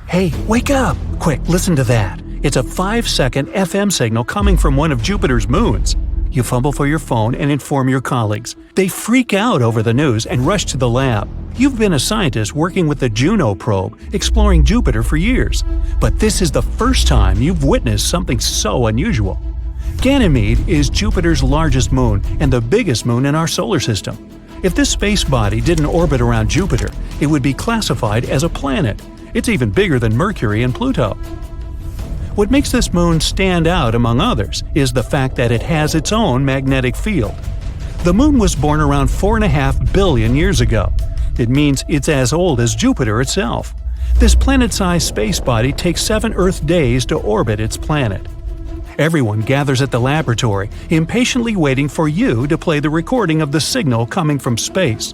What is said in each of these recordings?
Hey, wake up! Quick, listen to that. It's a 5-second FM signal coming from one of Jupiter's moons. You fumble for your phone and inform your colleagues. They freak out over the news and rush to the lab. You've been a scientist working with the Juno probe, exploring Jupiter for years. But this is the first time you've witnessed something so unusual. Ganymede is Jupiter's largest moon and the biggest moon in our solar system. If this space body didn't orbit around Jupiter, it would be classified as a planet. It's even bigger than Mercury and Pluto. What makes this moon stand out among others is the fact that it has its own magnetic field. The moon was born around 4.5 billion years ago. It means it's as old as Jupiter itself. This planet-sized space body takes 7 Earth days to orbit its planet. Everyone gathers at the laboratory, impatiently waiting for you to play the recording of the signal coming from space.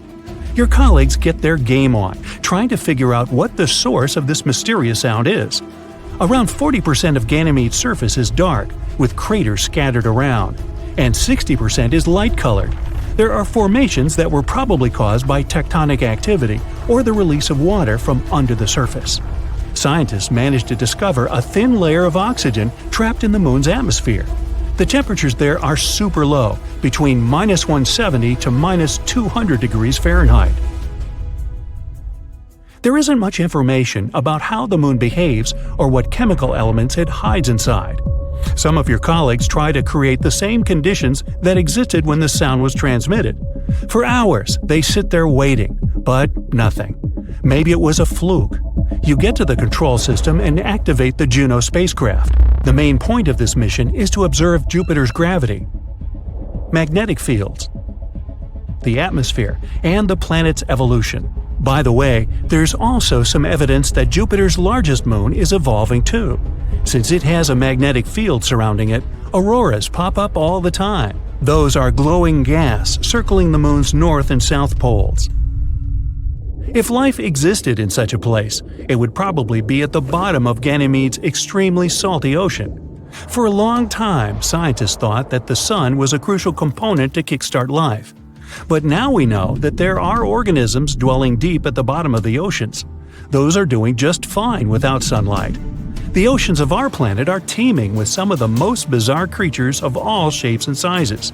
Your colleagues get their game on, trying to figure out what the source of this mysterious sound is. Around 40% of Ganymede's surface is dark, with craters scattered around, and 60% is light-colored. There are formations that were probably caused by tectonic activity or the release of water from under the surface. Scientists managed to discover a thin layer of oxygen trapped in the moon's atmosphere. The temperatures there are super low, between -170 to -200 degrees Fahrenheit. There isn't much information about how the moon behaves or what chemical elements it hides inside. Some of your colleagues try to create the same conditions that existed when the sound was transmitted. For hours, they sit there waiting, but nothing. Maybe it was a fluke. You get to the control system and activate the Juno spacecraft. The main point of this mission is to observe Jupiter's gravity, magnetic fields, the atmosphere, and the planet's evolution. By the way, there's also some evidence that Jupiter's largest moon is evolving too. Since it has a magnetic field surrounding it, auroras pop up all the time. Those are glowing gas circling the moon's north and south poles. If life existed in such a place, it would probably be at the bottom of Ganymede's extremely salty ocean. For a long time, scientists thought that the sun was a crucial component to kickstart life. But now we know that there are organisms dwelling deep at the bottom of the oceans. Those are doing just fine without sunlight. The oceans of our planet are teeming with some of the most bizarre creatures of all shapes and sizes.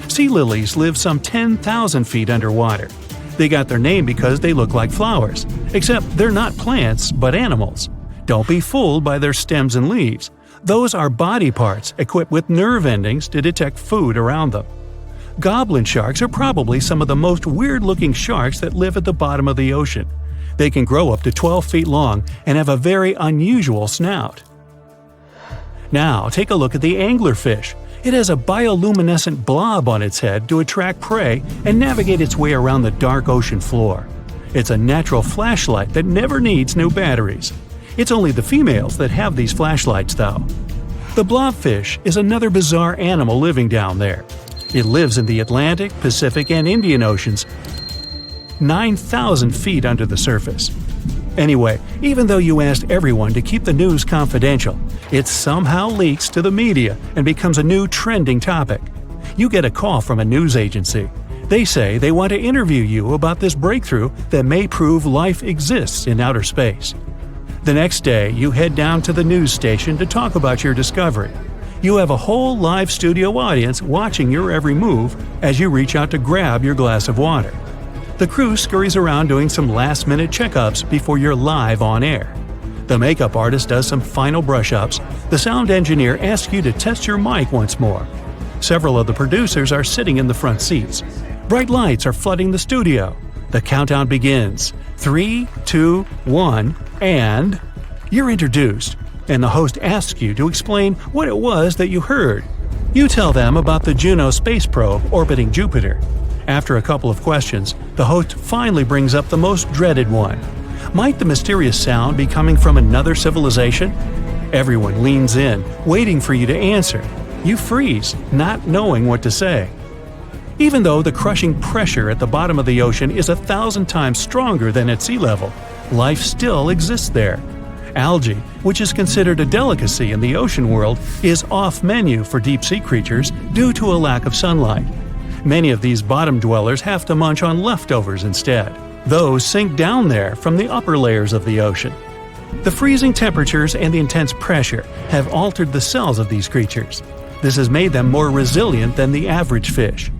Sea lilies live some 10,000 feet underwater. They got their name because they look like flowers, except they're not plants but animals. Don't be fooled by their stems and leaves. Those are body parts equipped with nerve endings to detect food around them. Goblin sharks are probably some of the most weird-looking sharks that live at the bottom of the ocean. They can grow up to 12 feet long and have a very unusual snout. Now take a look at the anglerfish. It has a bioluminescent blob on its head to attract prey and navigate its way around the dark ocean floor. It's a natural flashlight that never needs new batteries. It's only the females that have these flashlights, though. The blobfish is another bizarre animal living down there. It lives in the Atlantic, Pacific, and Indian Oceans, 9,000 feet under the surface. Anyway, even though you asked everyone to keep the news confidential, it somehow leaks to the media and becomes a new trending topic. You get a call from a news agency. They say they want to interview you about this breakthrough that may prove life exists in outer space. The next day, you head down to the news station to talk about your discovery. You have a whole live studio audience watching your every move as you reach out to grab your glass of water. The crew scurries around doing some last-minute checkups before you're live on air. The makeup artist does some final brush-ups. The sound engineer asks you to test your mic once more. Several of the producers are sitting in the front seats. Bright lights are flooding the studio. The countdown begins. 3, 2, 1, and you're introduced. And the host asks you to explain what it was that you heard. You tell them about the Juno space probe orbiting Jupiter. After a couple of questions, the host finally brings up the most dreaded one. Might the mysterious sound be coming from another civilization? Everyone leans in, waiting for you to answer. You freeze, not knowing what to say. Even though the crushing pressure at the bottom of the ocean is 1,000 times stronger than at sea level, life still exists there. Algae, which is considered a delicacy in the ocean world, is off-menu for deep-sea creatures due to a lack of sunlight. Many of these bottom dwellers have to munch on leftovers instead. Those sink down there from the upper layers of the ocean. The freezing temperatures and the intense pressure have altered the cells of these creatures. This has made them more resilient than the average fish.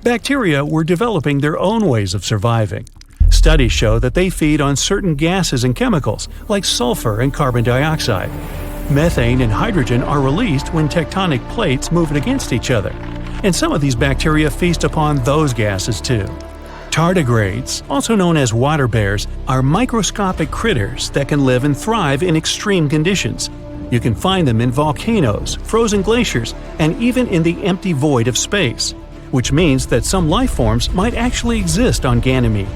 Bacteria were developing their own ways of surviving. Studies show that they feed on certain gases and chemicals, like sulfur and carbon dioxide. Methane and hydrogen are released when tectonic plates move against each other, and some of these bacteria feast upon those gases too. Tardigrades, also known as water bears, are microscopic critters that can live and thrive in extreme conditions. You can find them in volcanoes, frozen glaciers, and even in the empty void of space, which means that some life forms might actually exist on Ganymede.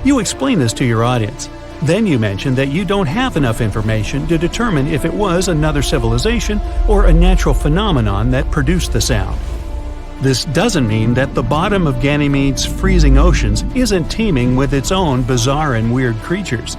You explain this to your audience. Then you mention that you don't have enough information to determine if it was another civilization or a natural phenomenon that produced the sound. This doesn't mean that the bottom of Ganymede's freezing oceans isn't teeming with its own bizarre and weird creatures.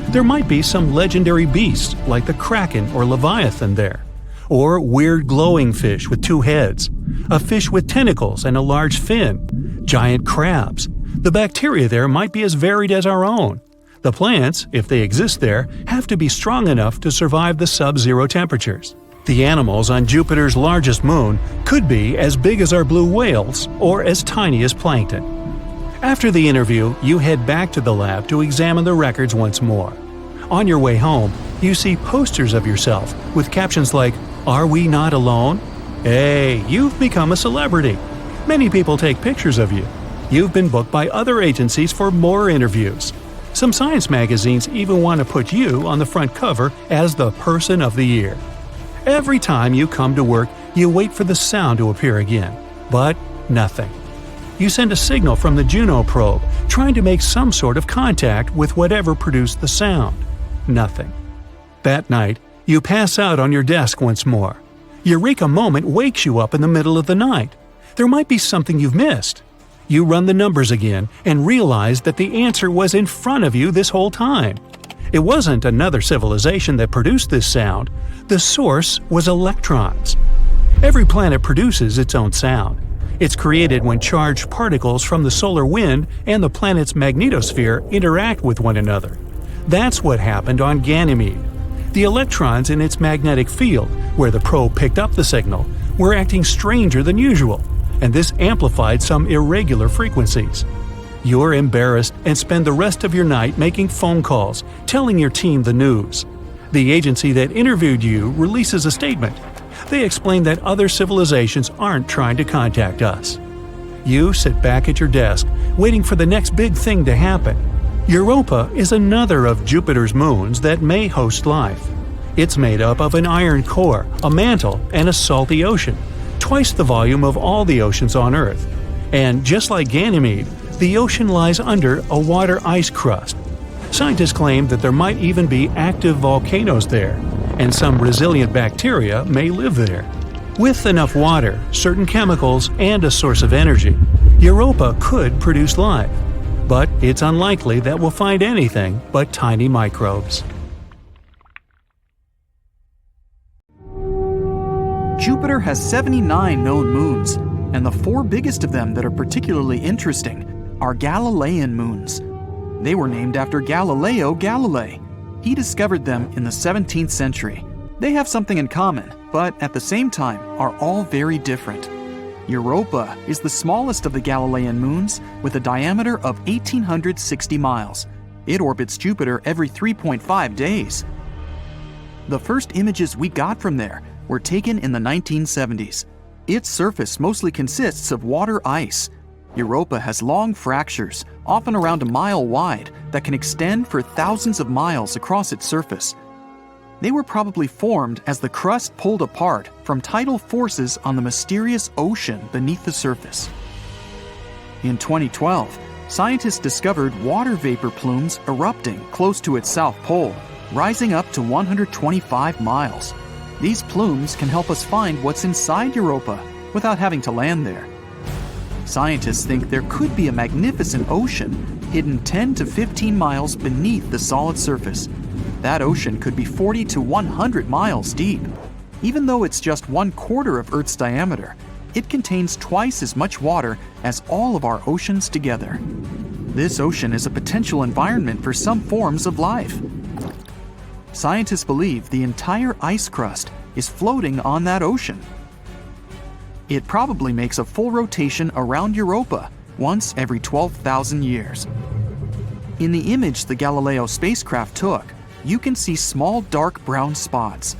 There might be some legendary beasts like the kraken or leviathan there, or weird glowing fish with two heads, a fish with tentacles and a large fin, giant crabs. The bacteria there might be as varied as our own. The plants, if they exist there, have to be strong enough to survive the sub-zero temperatures. The animals on Jupiter's largest moon could be as big as our blue whales or as tiny as plankton. After the interview, you head back to the lab to examine the records once more. On your way home, you see posters of yourself with captions like, "Are we not alone?" Hey, you've become a celebrity. Many people take pictures of you. You've been booked by other agencies for more interviews. Some science magazines even want to put you on the front cover as the Person of the Year. Every time you come to work, you wait for the sound to appear again. But nothing. You send a signal from the Juno probe, trying to make some sort of contact with whatever produced the sound. Nothing. That night, you pass out on your desk once more. Eureka moment wakes you up in the middle of the night. There might be something you've missed. You run the numbers again and realize that the answer was in front of you this whole time. It wasn't another civilization that produced this sound. The source was electrons. Every planet produces its own sound. It's created when charged particles from the solar wind and the planet's magnetosphere interact with one another. That's what happened on Ganymede. The electrons in its magnetic field, where the probe picked up the signal, were acting stranger than usual, and this amplified some irregular frequencies. You're embarrassed and spend the rest of your night making phone calls, telling your team the news. The agency that interviewed you releases a statement. They explain that other civilizations aren't trying to contact us. You sit back at your desk, waiting for the next big thing to happen. Europa is another of Jupiter's moons that may host life. It's made up of an iron core, a mantle, and a salty ocean, twice the volume of all the oceans on Earth. And just like Ganymede, the ocean lies under a water ice crust. Scientists claim that there might even be active volcanoes there, and some resilient bacteria may live there. With enough water, certain chemicals, and a source of energy, Europa could produce life. But it's unlikely that we'll find anything but tiny microbes. Jupiter has 79 known moons, and the four biggest of them that are particularly interesting are Galilean moons. They were named after Galileo Galilei. He discovered them in the 17th century. They have something in common, but at the same time are all very different. Europa is the smallest of the Galilean moons with a diameter of 1,860 miles. It orbits Jupiter every 3.5 days. The first images we got from there were taken in the 1970s. Its surface mostly consists of water ice. Europa has long fractures, often around a mile wide, that can extend for thousands of miles across its surface. They were probably formed as the crust pulled apart from tidal forces on the mysterious ocean beneath the surface. In 2012, scientists discovered water vapor plumes erupting close to its south pole, rising up to 125 miles. These plumes can help us find what's inside Europa without having to land there. Scientists think there could be a magnificent ocean hidden 10 to 15 miles beneath the solid surface. That ocean could be 40 to 100 miles deep. Even though it's just 1/4 of Earth's diameter, it contains twice as much water as all of our oceans together. This ocean is a potential environment for some forms of life. Scientists believe the entire ice crust is floating on that ocean. It probably makes a full rotation around Europa once every 12,000 years. In the image the Galileo spacecraft took, you can see small dark brown spots.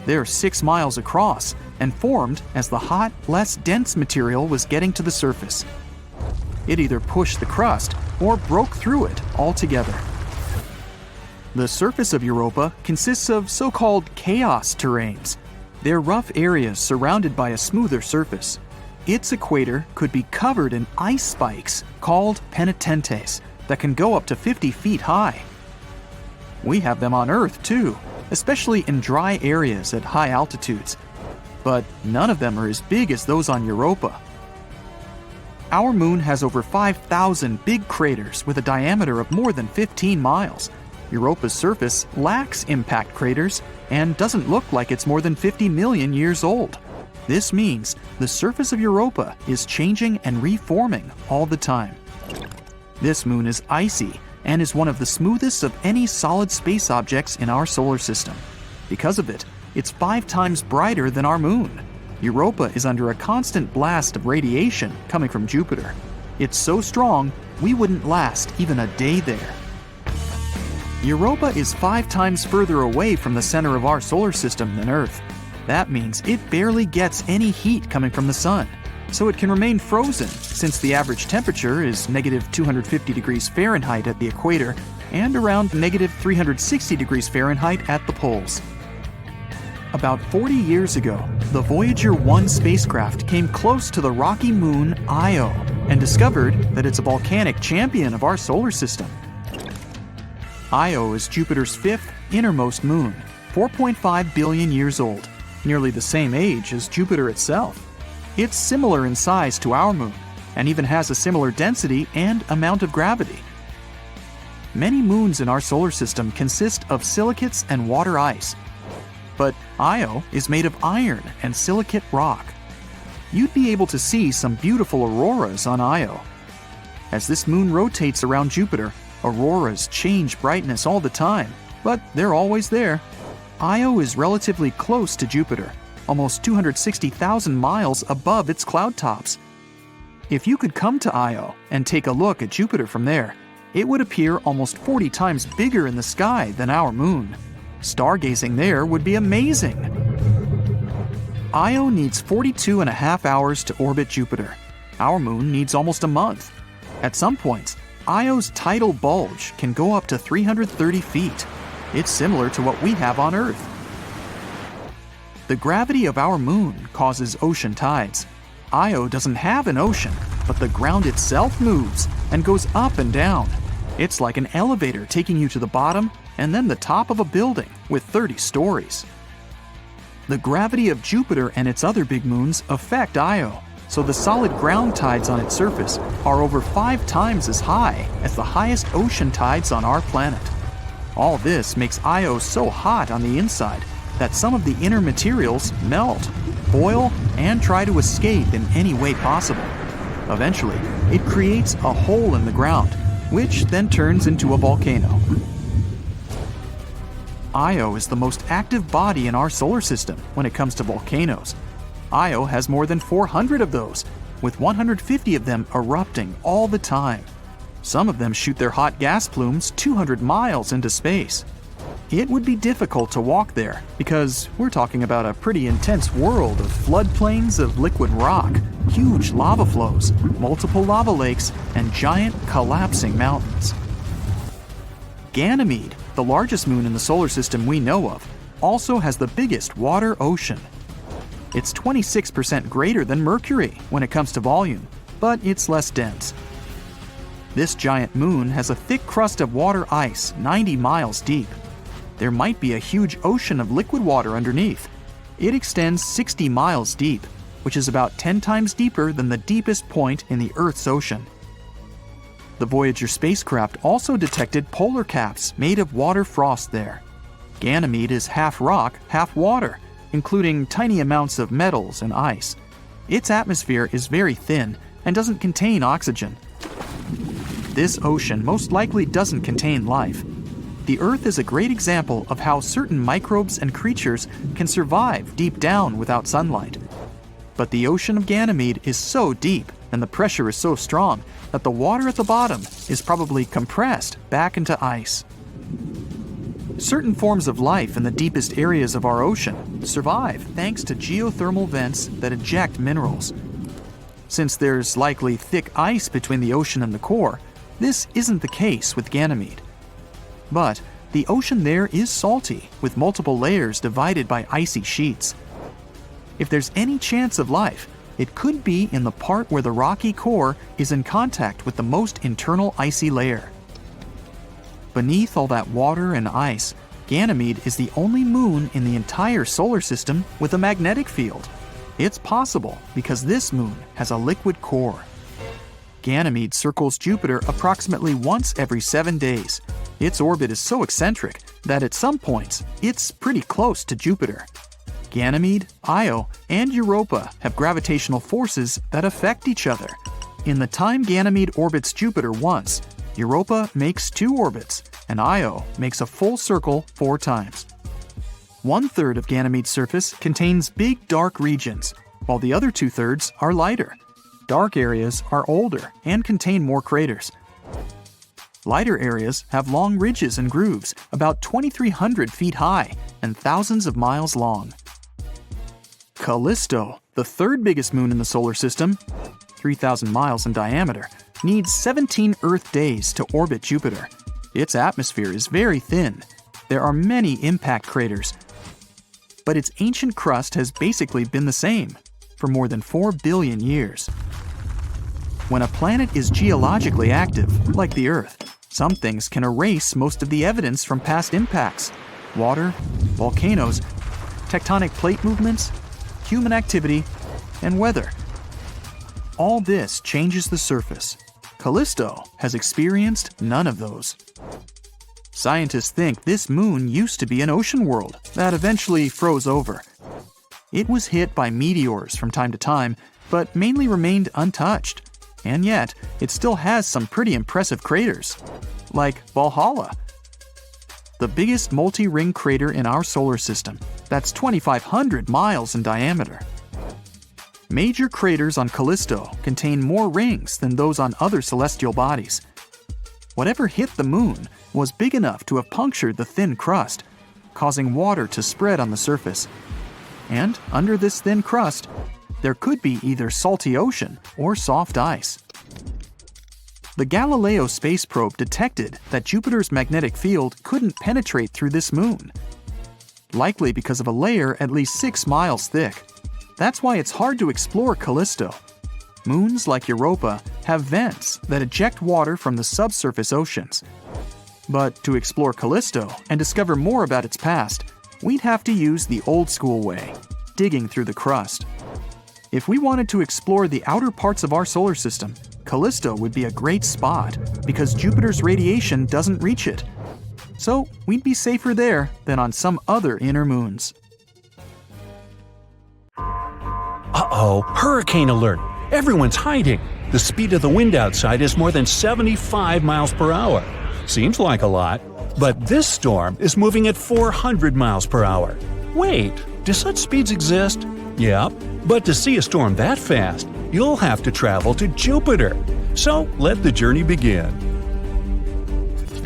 They're 6 miles across and formed as the hot, less dense material was getting to the surface. It either pushed the crust or broke through it altogether. The surface of Europa consists of so-called chaos terrains. They're rough areas surrounded by a smoother surface. Its equator could be covered in ice spikes called penitentes that can go up to 50 feet high. We have them on Earth too, especially in dry areas at high altitudes. But none of them are as big as those on Europa. Our moon has over 5,000 big craters with a diameter of more than 15 miles. Europa's surface lacks impact craters and doesn't look like it's more than 50 million years old. This means the surface of Europa is changing and reforming all the time. This moon is icy and is one of the smoothest of any solid space objects in our solar system. Because of it, it's 5 times brighter than our moon. Europa is under a constant blast of radiation coming from Jupiter. It's so strong, we wouldn't last even a day there. Europa is 5 times further away from the center of our solar system than Earth. That means it barely gets any heat coming from the sun, so it can remain frozen since the average temperature is negative 250 degrees Fahrenheit at the equator and around negative 360 degrees Fahrenheit at the poles. About 40 years ago, the Voyager 1 spacecraft came close to the rocky moon Io and discovered that it's a volcanic champion of our solar system. Io is Jupiter's 5th innermost moon, 4.5 billion years old, nearly the same age as Jupiter itself. It's similar in size to our moon, and even has a similar density and amount of gravity. Many moons in our solar system consist of silicates and water ice, but Io is made of iron and silicate rock. You'd be able to see some beautiful auroras on Io. As this moon rotates around Jupiter, auroras change brightness all the time, but they're always there. Io is relatively close to Jupiter, almost 260,000 miles above its cloud tops. If you could come to Io and take a look at Jupiter from there, it would appear almost 40 times bigger in the sky than our moon. Stargazing there would be amazing. Io needs 42.5 hours to orbit Jupiter. Our moon needs almost a month. At some points, Io's tidal bulge can go up to 330 feet. It's similar to what we have on Earth. The gravity of our moon causes ocean tides. Io doesn't have an ocean, but the ground itself moves and goes up and down. It's like an elevator taking you to the bottom and then the top of a building with 30 stories. The gravity of Jupiter and its other big moons affect Io, so the solid ground tides on its surface are over 5 times as high as the highest ocean tides on our planet. All this makes Io so hot on the inside that some of the inner materials melt, boil, and try to escape in any way possible. Eventually, it creates a hole in the ground, which then turns into a volcano. Io is the most active body in our solar system when it comes to volcanoes. Io has more than 400 of those, with 150 of them erupting all the time. Some of them shoot their hot gas plumes 200 miles into space. It would be difficult to walk there because we're talking about a pretty intense world of floodplains of liquid rock, huge lava flows, multiple lava lakes, and giant collapsing mountains. Ganymede, the largest moon in the solar system we know of, also has the biggest water ocean. It's 26% greater than Mercury when it comes to volume, but it's less dense. This giant moon has a thick crust of water ice 90 miles deep. There might be a huge ocean of liquid water underneath. It extends 60 miles deep, which is about 10 times deeper than the deepest point in the Earth's ocean. The Voyager spacecraft also detected polar caps made of water frost there. Ganymede is half rock, half water, including tiny amounts of metals and ice. Its atmosphere is very thin and doesn't contain oxygen. This ocean most likely doesn't contain life. the Earth is a great example of how certain microbes and creatures can survive deep down without sunlight. But the ocean of Ganymede is so deep and the pressure is so strong that the water at the bottom is probably compressed back into ice. Certain forms of life in the deepest areas of our ocean survive thanks to geothermal vents that eject minerals. Since there's likely thick ice between the ocean and the core, this isn't the case with Ganymede. But the ocean there is salty, with multiple layers divided by icy sheets. If there's any chance of life, it could be in the part where the rocky core is in contact with the most internal icy layer. Beneath all that water and ice, Ganymede is the only moon in the entire solar system with a magnetic field. It's possible because this moon has a liquid core. Ganymede circles Jupiter approximately once every 7 days. Its orbit is so eccentric that at some points, it's pretty close to Jupiter. Ganymede, Io, and Europa have gravitational forces that affect each other. In the time Ganymede orbits Jupiter once, Europa makes 2 orbits, and Io makes a full circle 4 times. 1/3 of Ganymede's surface contains big dark regions, while the other 2/3 are lighter. Dark areas are older and contain more craters. Lighter areas have long ridges and grooves, about 2,300 feet high and thousands of miles long. Callisto, the 3rd biggest moon in the solar system, 3,000 miles in diameter, needs 17 Earth days to orbit Jupiter. Its atmosphere is very thin. There are many impact craters, but its ancient crust has basically been the same for more than 4 billion years. When a planet is geologically active, like the Earth, some things can erase most of the evidence from past impacts: water, volcanoes, tectonic plate movements, human activity, and weather. All this changes the surface. Callisto has experienced none of those. Scientists think this moon used to be an ocean world that eventually froze over. It was hit by meteors from time to time, but mainly remained untouched. And yet, it still has some pretty impressive craters, like Valhalla, the biggest multi-ring crater in our solar system. That's 2,500 miles in diameter. Major craters on Callisto contain more rings than those on other celestial bodies. Whatever hit the moon was big enough to have punctured the thin crust, causing water to spread on the surface. And under this thin crust, there could be either salty ocean or soft ice. The Galileo space probe detected that Jupiter's magnetic field couldn't penetrate through this moon, likely because of a layer at least 6 miles thick. That's why it's hard to explore Callisto. Moons like Europa have vents that eject water from the subsurface oceans. But to explore Callisto and discover more about its past, we'd have to use the old-school way, digging through the crust. If we wanted to explore the outer parts of our solar system, Callisto would be a great spot because Jupiter's radiation doesn't reach it. So we'd be safer there than on some other inner moons. Uh-oh, hurricane alert! Everyone's hiding! The speed of the wind outside is more than 75 miles per hour. Seems like a lot, but this storm is moving at 400 miles per hour. Wait, do such speeds exist? Yep, but to see a storm that fast, you'll have to travel to Jupiter. So let the journey begin.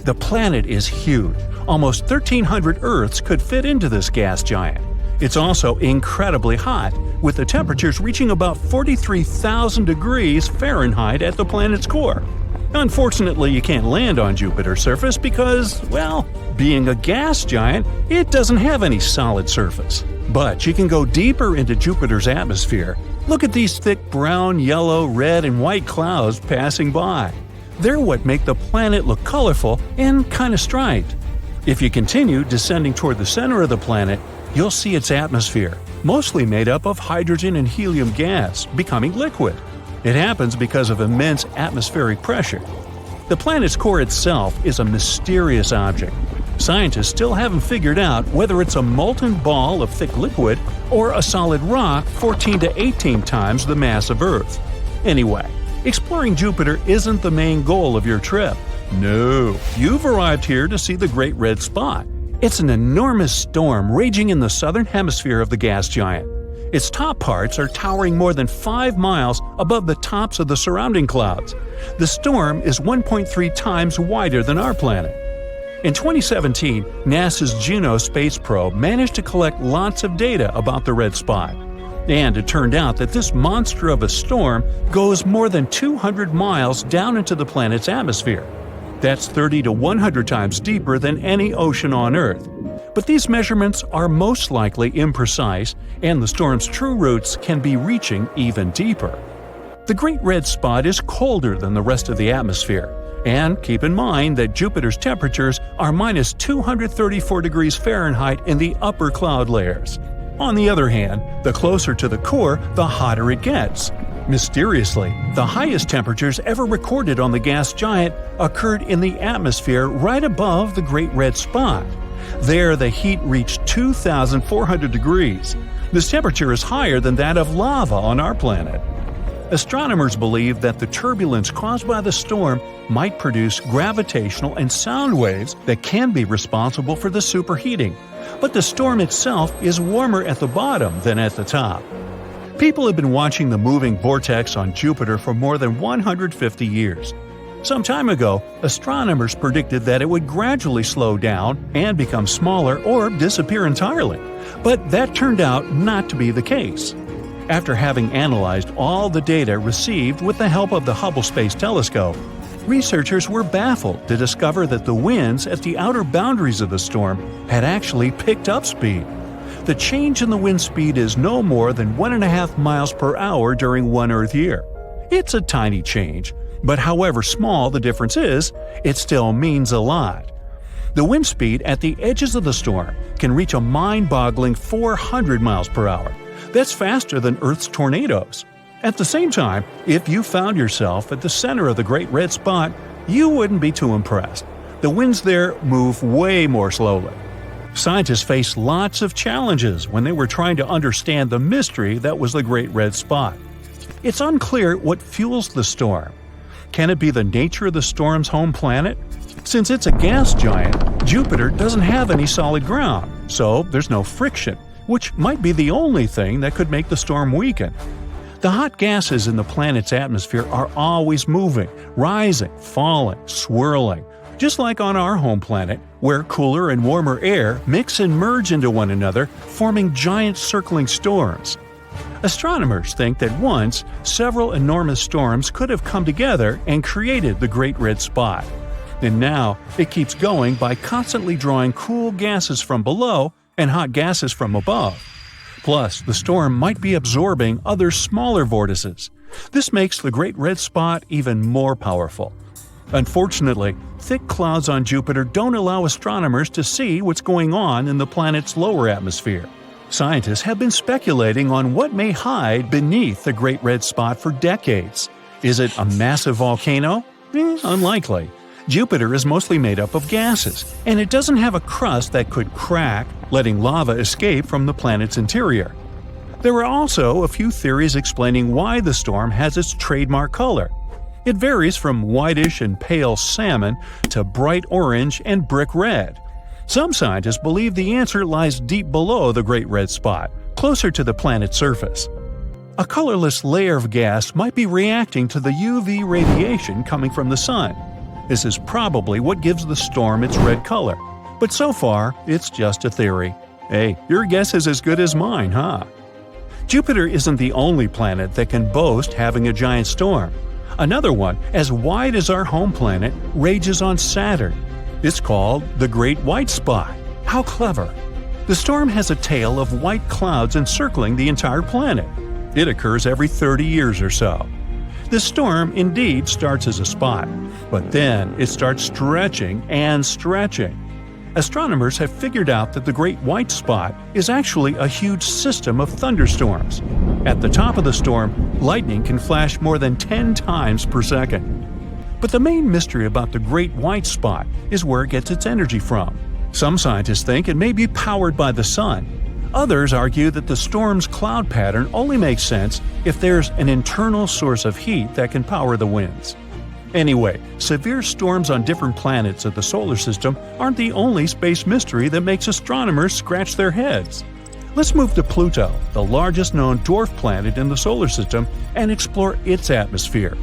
The planet is huge. Almost 1,300 Earths could fit into this gas giant. It's also incredibly hot, with the temperatures reaching about 43,000 degrees Fahrenheit at the planet's core. Unfortunately, you can't land on Jupiter's surface because, well, being a gas giant, it doesn't have any solid surface. But you can go deeper into Jupiter's atmosphere. Look at these thick brown, yellow, red, and white clouds passing by. They're what make the planet look colorful and kind of striped. If you continue descending toward the center of the planet, you'll see its atmosphere, mostly made up of hydrogen and helium gas, becoming liquid. It happens because of immense atmospheric pressure. The planet's core itself is a mysterious object. Scientists still haven't figured out whether it's a molten ball of thick liquid or a solid rock 14 to 18 times the mass of Earth. Anyway, exploring Jupiter isn't the main goal of your trip. No, you've arrived here to see the Great Red Spot. It's an enormous storm raging in the southern hemisphere of the gas giant. Its top parts are towering more than 5 miles above the tops of the surrounding clouds. The storm is 1.3 times wider than our planet. In 2017, NASA's Juno space probe managed to collect lots of data about the red spot. And it turned out that this monster of a storm goes more than 200 miles down into the planet's atmosphere. That's 30 to 100 times deeper than any ocean on Earth. But these measurements are most likely imprecise, and the storm's true roots can be reaching even deeper. The Great Red Spot is colder than the rest of the atmosphere. And keep in mind that Jupiter's temperatures are minus 234 degrees Fahrenheit in the upper cloud layers. On the other hand, the closer to the core, the hotter it gets. Mysteriously, the highest temperatures ever recorded on the gas giant occurred in the atmosphere right above the Great Red Spot. There, the heat reached 2,400 degrees. This temperature is higher than that of lava on our planet. Astronomers believe that the turbulence caused by the storm might produce gravitational and sound waves that can be responsible for the superheating. But the storm itself is warmer at the bottom than at the top. People have been watching the moving vortex on Jupiter for more than 150 years. Some time ago, astronomers predicted that it would gradually slow down and become smaller or disappear entirely. But that turned out not to be the case. After having analyzed all the data received with the help of the Hubble Space Telescope, researchers were baffled to discover that the winds at the outer boundaries of the storm had actually picked up speed. The change in the wind speed is no more than 1.5 miles per hour during one Earth year. It's a tiny change, but however small the difference is, it still means a lot. The wind speed at the edges of the storm can reach a mind-boggling 400 miles per hour. That's faster than Earth's tornadoes. At the same time, if you found yourself at the center of the Great Red Spot, you wouldn't be too impressed. The winds there move way more slowly. Scientists faced lots of challenges when they were trying to understand the mystery that was the Great Red Spot. It's unclear what fuels the storm. Can it be the nature of the storm's home planet? Since it's a gas giant, Jupiter doesn't have any solid ground, so there's no friction, which might be the only thing that could make the storm weaken. The hot gases in the planet's atmosphere are always moving, rising, falling, swirling, just like on our home planet, where cooler and warmer air mix and merge into one another, forming giant circling storms. Astronomers think that once, several enormous storms could have come together and created the Great Red Spot. And now, it keeps going by constantly drawing cool gases from below and hot gases from above. Plus, the storm might be absorbing other smaller vortices. This makes the Great Red Spot even more powerful. Unfortunately, thick clouds on Jupiter don't allow astronomers to see what's going on in the planet's lower atmosphere. Scientists have been speculating on what may hide beneath the Great Red Spot for decades. Is it a massive volcano? Unlikely. Jupiter is mostly made up of gases, and it doesn't have a crust that could crack, letting lava escape from the planet's interior. There are also a few theories explaining why the storm has its trademark color. It varies from whitish and pale salmon to bright orange and brick red. Some scientists believe the answer lies deep below the Great Red Spot, closer to the planet's surface. A colorless layer of gas might be reacting to the UV radiation coming from the sun. This is probably what gives the storm its red color. But so far, it's just a theory. Hey, your guess is as good as mine, huh? Jupiter isn't the only planet that can boast having a giant storm. Another one, as wide as our home planet, rages on Saturn. It's called the Great White Spot. How clever! The storm has a tail of white clouds encircling the entire planet. It occurs every 30 years or so. The storm indeed starts as a spot, but then it starts stretching and stretching. Astronomers have figured out that the Great White Spot is actually a huge system of thunderstorms. At the top of the storm, lightning can flash more than 10 times per second. But the main mystery about the Great White Spot is where it gets its energy from. Some scientists think it may be powered by the sun. Others argue that the storm's cloud pattern only makes sense if there's an internal source of heat that can power the winds. Anyway, severe storms on different planets of the solar system aren't the only space mystery that makes astronomers scratch their heads. Let's move to Pluto, the largest known dwarf planet in the solar system, and explore its atmosphere.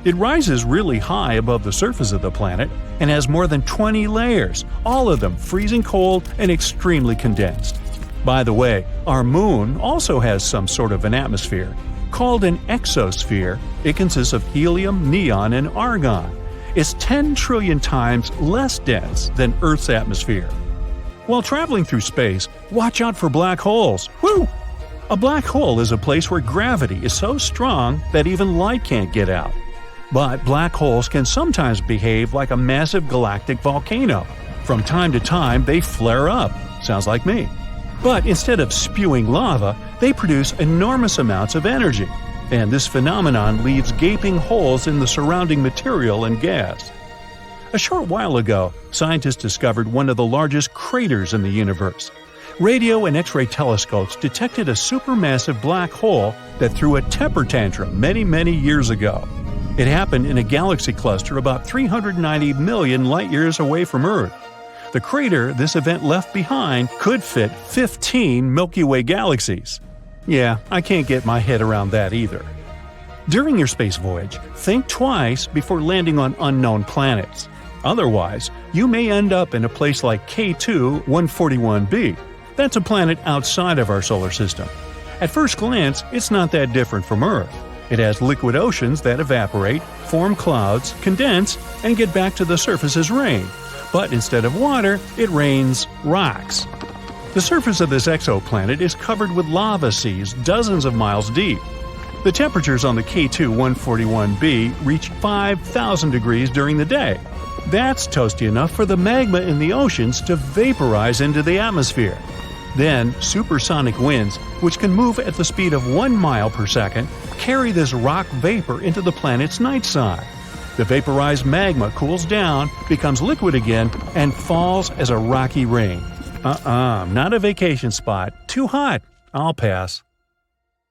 It rises really high above the surface of the planet and has more than 20 layers, all of them freezing cold and extremely condensed. By the way, our moon also has some sort of an atmosphere. Called an exosphere, it consists of helium, neon, and argon. It's 10 trillion times less dense than Earth's atmosphere. While traveling through space, watch out for black holes. Woo! A black hole is a place where gravity is so strong that even light can't get out. But black holes can sometimes behave like a massive galactic volcano. From time to time, they flare up. Sounds like me. But instead of spewing lava, they produce enormous amounts of energy. And this phenomenon leaves gaping holes in the surrounding material and gas. A short while ago, scientists discovered one of the largest craters in the universe. Radio and X-ray telescopes detected a supermassive black hole that threw a temper tantrum many years ago. It happened in a galaxy cluster about 390 million light-years away from Earth. The crater this event left behind could fit 15 Milky Way galaxies. Yeah, I can't get my head around that either. During your space voyage, think twice before landing on unknown planets. Otherwise, you may end up in a place like K2 141b. That's a planet outside of our solar system. At first glance, it's not that different from Earth. It has liquid oceans that evaporate, form clouds, condense, and get back to the surface as rain. But instead of water, it rains rocks. The surface of this exoplanet is covered with lava seas dozens of miles deep. The temperatures on the K2 141b reach 5,000 degrees during the day. That's toasty enough for the magma in the oceans to vaporize into the atmosphere. Then, supersonic winds, which can move at the speed of 1 mile per second, carry this rock vapor into the planet's night side. The vaporized magma cools down, becomes liquid again, and falls as a rocky rain. Not a vacation spot. Too hot. I'll pass.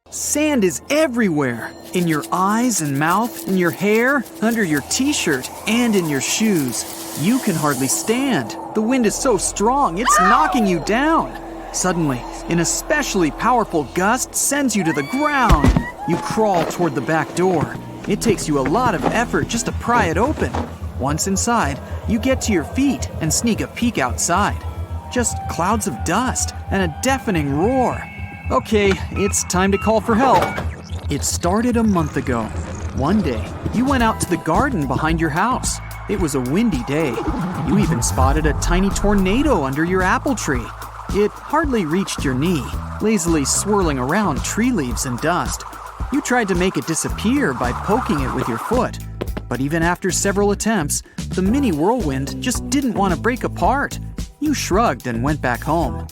Sand is everywhere. In your eyes and mouth, in your hair, under your t-shirt, and in your shoes. You can hardly stand. The wind is so strong, it's knocking you down. Suddenly, an especially powerful gust sends you to the ground. You crawl toward the back door. It takes you a lot of effort just to pry it open. Once inside, you get to your feet and sneak a peek outside. Just clouds of dust and a deafening roar. Okay, it's time to call for help. It started a month ago. One day, you went out to the garden behind your house. It was a windy day. You even spotted a tiny tornado under your apple tree. It hardly reached your knee, lazily swirling around tree leaves and dust. You tried to make it disappear by poking it with your foot. But even after several attempts, the mini whirlwind just didn't want to break apart. You shrugged and went back home.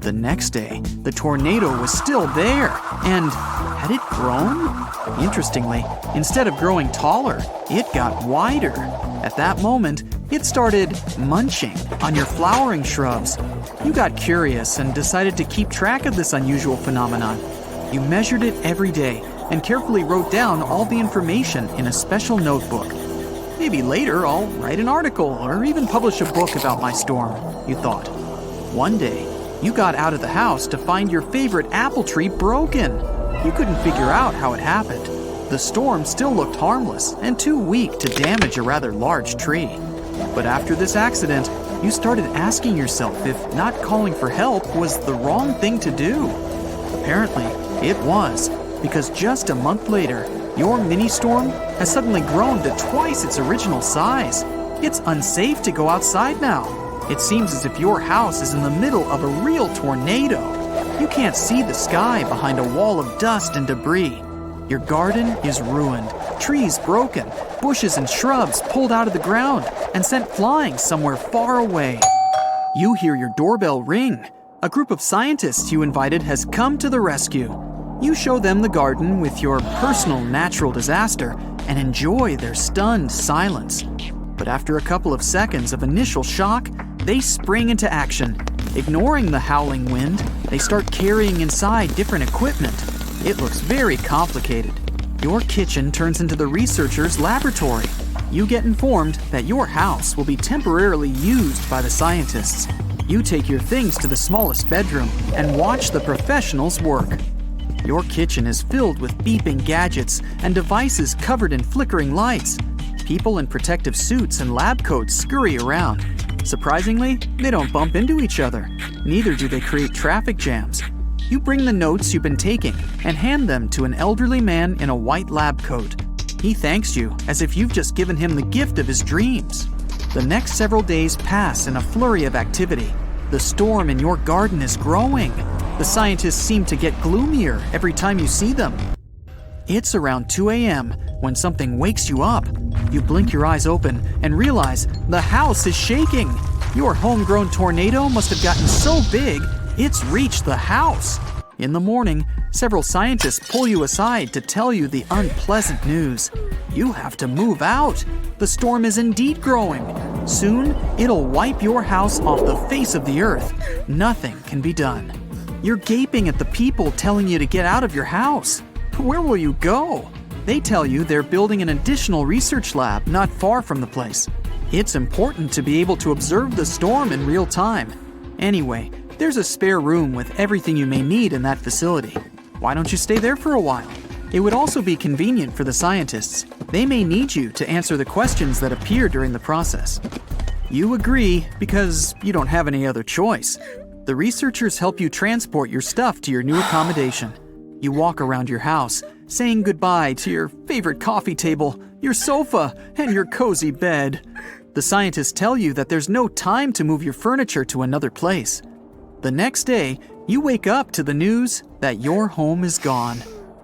The next day, the tornado was still there, and had it grown? Interestingly, instead of growing taller, it got wider. At that moment, it started munching on your flowering shrubs. You got curious and decided to keep track of this unusual phenomenon. You measured it every day and carefully wrote down all the information in a special notebook. Maybe later I'll write an article or even publish a book about my storm, you thought. One day, you got out of the house to find your favorite apple tree broken. You couldn't figure out how it happened. The storm still looked harmless and too weak to damage a rather large tree. But after this accident, you started asking yourself if not calling for help was the wrong thing to do. Apparently, it was, because just a month later, your mini-storm has suddenly grown to twice its original size. It's unsafe to go outside now. It seems as if your house is in the middle of a real tornado. You can't see the sky behind a wall of dust and debris. Your garden is ruined, trees broken, bushes and shrubs pulled out of the ground and sent flying somewhere far away. You hear your doorbell ring. A group of scientists you invited has come to the rescue. You show them the garden with your personal natural disaster and enjoy their stunned silence. But after a couple of seconds of initial shock, they spring into action. Ignoring the howling wind, they start carrying inside different equipment. It looks very complicated. Your kitchen turns into the researchers' laboratory. You get informed that your house will be temporarily used by the scientists. You take your things to the smallest bedroom and watch the professionals work. Your kitchen is filled with beeping gadgets and devices covered in flickering lights. People in protective suits and lab coats scurry around. Surprisingly, they don't bump into each other. Neither do they create traffic jams. You bring the notes you've been taking and hand them to an elderly man in a white lab coat. He thanks you as if you've just given him the gift of his dreams. The next several days pass in a flurry of activity. The storm in your garden is growing. The scientists seem to get gloomier every time you see them. It's around 2 a.m. when something wakes you up. You blink your eyes open and realize the house is shaking. Your homegrown tornado must have gotten so big, it's reached the house. In the morning, several scientists pull you aside to tell you the unpleasant news. You have to move out. The storm is indeed growing. Soon, it'll wipe your house off the face of the earth. Nothing can be done. You're gaping at the people telling you to get out of your house. Where will you go? They tell you they're building an additional research lab not far from the place. It's important to be able to observe the storm in real time. Anyway, there's a spare room with everything you may need in that facility. Why don't you stay there for a while? It would also be convenient for the scientists. They may need you to answer the questions that appear during the process. You agree because you don't have any other choice. The researchers help you transport your stuff to your new accommodation. You walk around your house, saying goodbye to your favorite coffee table, your sofa, and your cozy bed. The scientists tell you that there's no time to move your furniture to another place. The next day, you wake up to the news that your home is gone.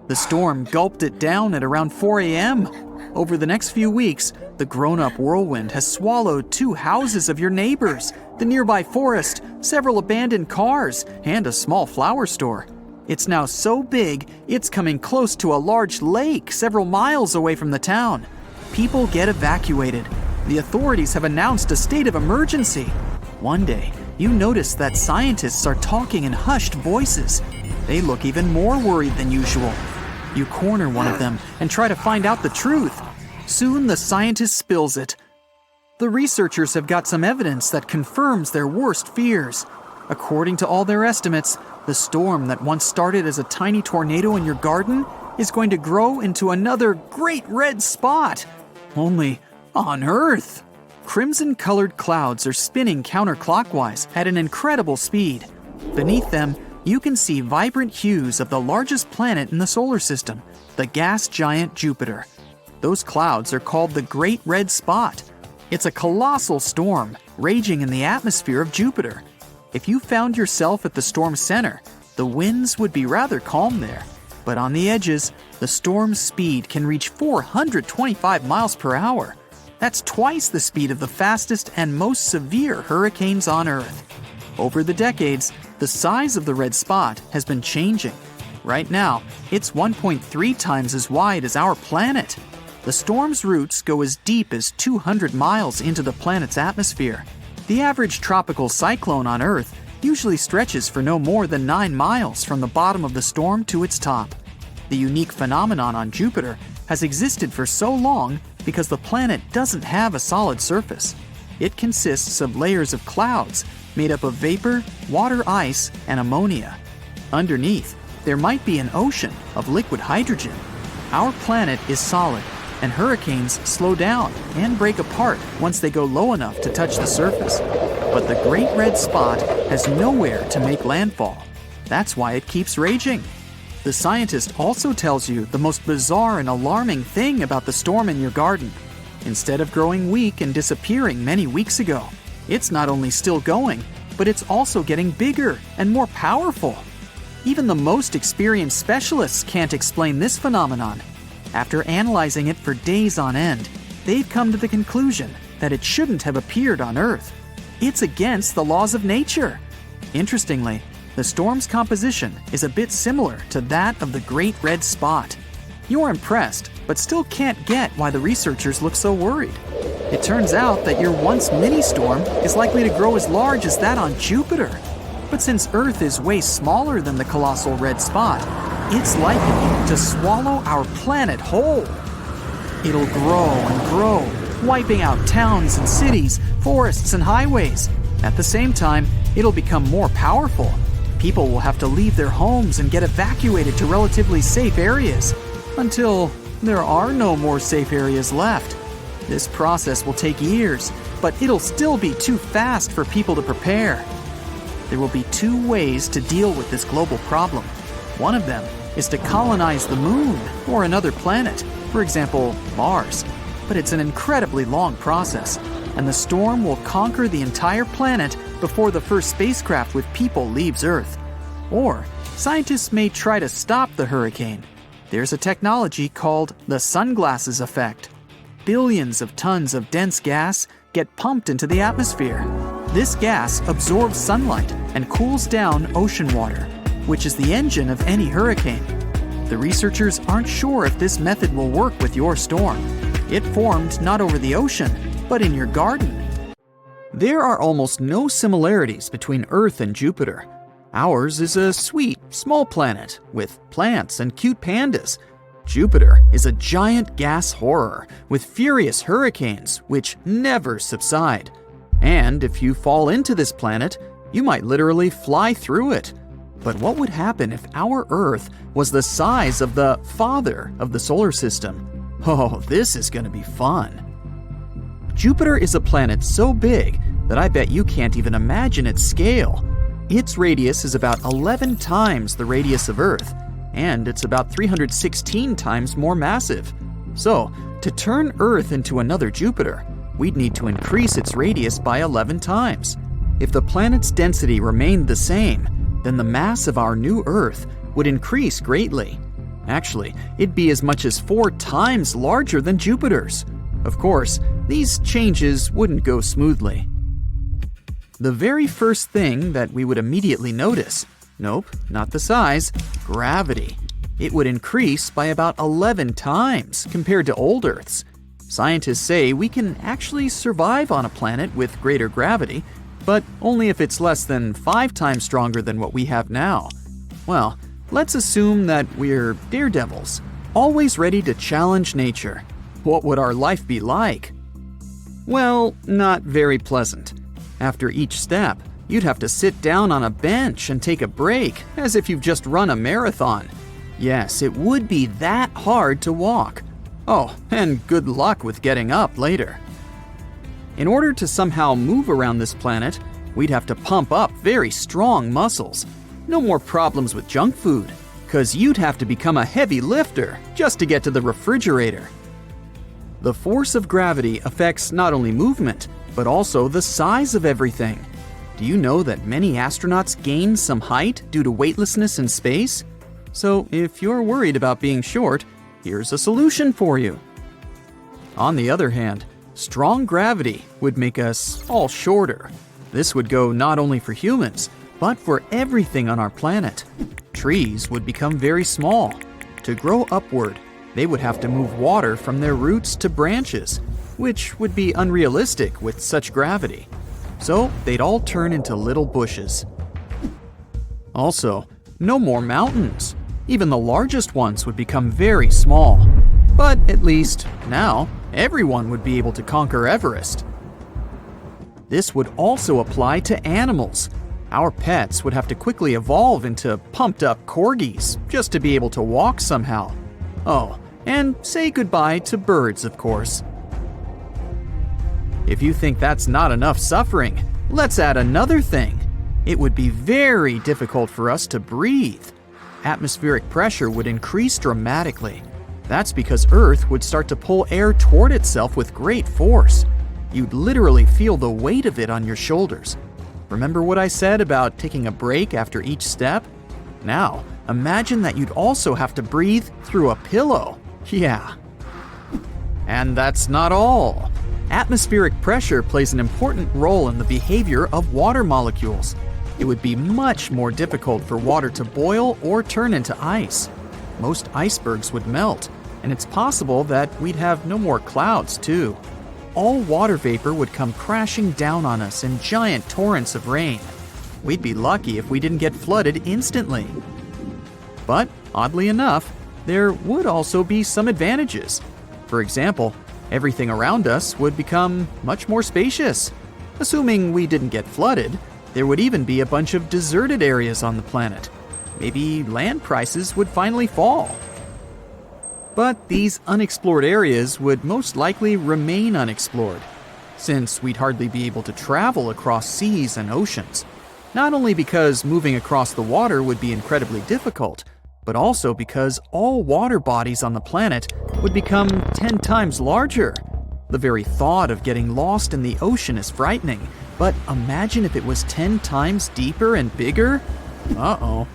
The storm gulped it down at around 4 a.m. Over the next few weeks, the grown-up whirlwind has swallowed 2 houses of your neighbors, the nearby forest, several abandoned cars, and a small flower store. It's now so big, it's coming close to a large lake several miles away from the town. People get evacuated. The authorities have announced a state of emergency. One day, you notice that scientists are talking in hushed voices. They look even more worried than usual. You corner one of them and try to find out the truth. Soon the scientist spills it. The researchers have got some evidence that confirms their worst fears. According to all their estimates, the storm that once started as a tiny tornado in your garden is going to grow into another great red spot. Only on Earth. Crimson-colored clouds are spinning counterclockwise at an incredible speed. Beneath them, you can see vibrant hues of the largest planet in the solar system, the gas giant Jupiter. Those clouds are called the Great Red Spot. It's a colossal storm raging in the atmosphere of Jupiter. If you found yourself at the storm's center, the winds would be rather calm there. But on the edges, the storm's speed can reach 425 miles per hour. That's twice the speed of the fastest and most severe hurricanes on Earth. Over the decades, the size of the red spot has been changing. Right now, it's 1.3 times as wide as our planet. The storm's roots go as deep as 200 miles into the planet's atmosphere. The average tropical cyclone on Earth usually stretches for no more than 9 miles from the bottom of the storm to its top. The unique phenomenon on Jupiter has existed for so long because the planet doesn't have a solid surface. It consists of layers of clouds made up of vapor, water ice, and ammonia. Underneath, there might be an ocean of liquid hydrogen. Our planet is solid, and hurricanes slow down and break apart once they go low enough to touch the surface. But the Great Red Spot has nowhere to make landfall. That's why it keeps raging. The scientist also tells you the most bizarre and alarming thing about the storm in your garden. Instead of growing weak and disappearing many weeks ago, it's not only still going, but it's also getting bigger and more powerful. Even the most experienced specialists can't explain this phenomenon. After analyzing it for days on end, they've come to the conclusion that it shouldn't have appeared on Earth. It's against the laws of nature. Interestingly, the storm's composition is a bit similar to that of the Great Red Spot. You're impressed, but still can't get why the researchers look so worried. It turns out that your once mini-storm is likely to grow as large as that on Jupiter. But since Earth is way smaller than the colossal red spot, it's likely to swallow our planet whole. It'll grow and grow wiping out towns and cities, forests and highways. At the same time, it'll become more powerful. People will have to leave their homes and get evacuated to relatively safe areas, until there are no more safe areas left. This process will take years, but it'll still be too fast for people to prepare. There will be two ways to deal with this global problem. One of them is to colonize the moon or another planet, for example, Mars. But it's an incredibly long process, and the storm will conquer the entire planet before the first spacecraft with people leaves Earth. Or scientists may try to stop the hurricane. There's a technology called the sunglasses effect. Billions of tons of dense gas get pumped into the atmosphere. This gas absorbs sunlight and cools down ocean water, which is the engine of any hurricane. The researchers aren't sure if this method will work with your storm. It formed not over the ocean, but in your garden. There are almost no similarities between Earth and Jupiter. Ours is a sweet, small planet with plants and cute pandas. Jupiter is a giant gas horror with furious hurricanes which never subside. And if you fall into this planet, you might literally fly through it. But what would happen if our Earth was the size of the father of the solar system? Oh, this is going to be fun. Jupiter is a planet so big that I bet you can't even imagine its scale. Its radius is about 11 times the radius of Earth, and it's about 316 times more massive. So, to turn Earth into another Jupiter, we'd need to increase its radius by 11 times. If the planet's density remained the same, then the mass of our new Earth would increase greatly. Actually, it'd be as much as 4 times larger than Jupiter's. Of course, these changes wouldn't go smoothly. The very first thing that we would immediately notice, nope, not the size, gravity. It would increase by about 11 times compared to old Earth's. Scientists say we can actually survive on a planet with greater gravity, but only if it's less than 5 times stronger than what we have now. Well, let's assume that we're daredevils, always ready to challenge nature. What would our life be like? Well, not very pleasant. After each step, you'd have to sit down on a bench and take a break, as if you've just run a marathon. Yes, it would be that hard to walk. Oh, and good luck with getting up later. In order to somehow move around this planet, we'd have to pump up very strong muscles. No more problems with junk food, 'cause you'd have to become a heavy lifter just to get to the refrigerator. The force of gravity affects not only movement, but also the size of everything. Do you know that many astronauts gain some height due to weightlessness in space? So if you're worried about being short, here's a solution for you. On the other hand, strong gravity would make us all shorter. This would go not only for humans, but for everything on our planet. Trees would become very small. To grow upward, they would have to move water from their roots to branches, which would be unrealistic with such gravity. So they'd all turn into little bushes. Also, no more mountains. Even the largest ones would become very small. But at least now, everyone would be able to conquer Everest. This would also apply to animals. Our pets would have to quickly evolve into pumped-up corgis just to be able to walk somehow. Oh, and say goodbye to birds, of course. If you think that's not enough suffering, let's add another thing. It would be very difficult for us to breathe. Atmospheric pressure would increase dramatically. That's because Earth would start to pull air toward itself with great force. You'd literally feel the weight of it on your shoulders. Remember what I said about taking a break after each step? Now, imagine that you'd also have to breathe through a pillow. Yeah. And that's not all. Atmospheric pressure plays an important role in the behavior of water molecules. It would be much more difficult for water to boil or turn into ice. Most icebergs would melt, and it's possible that we'd have no more clouds too. All water vapor would come crashing down on us in giant torrents of rain. We'd be lucky if we didn't get flooded instantly. But, oddly enough, there would also be some advantages. For example, Everything around us would become much more spacious. Assuming we didn't get flooded, there would even be a bunch of deserted areas on the planet. Maybe land prices would finally fall. But these unexplored areas would most likely remain unexplored, since we'd hardly be able to travel across seas and oceans. Not only because moving across the water would be incredibly difficult, but also because all water bodies on the planet would become 10 times larger. The very thought of getting lost in the ocean is frightening, but imagine if it was 10 times deeper and bigger? Uh-oh.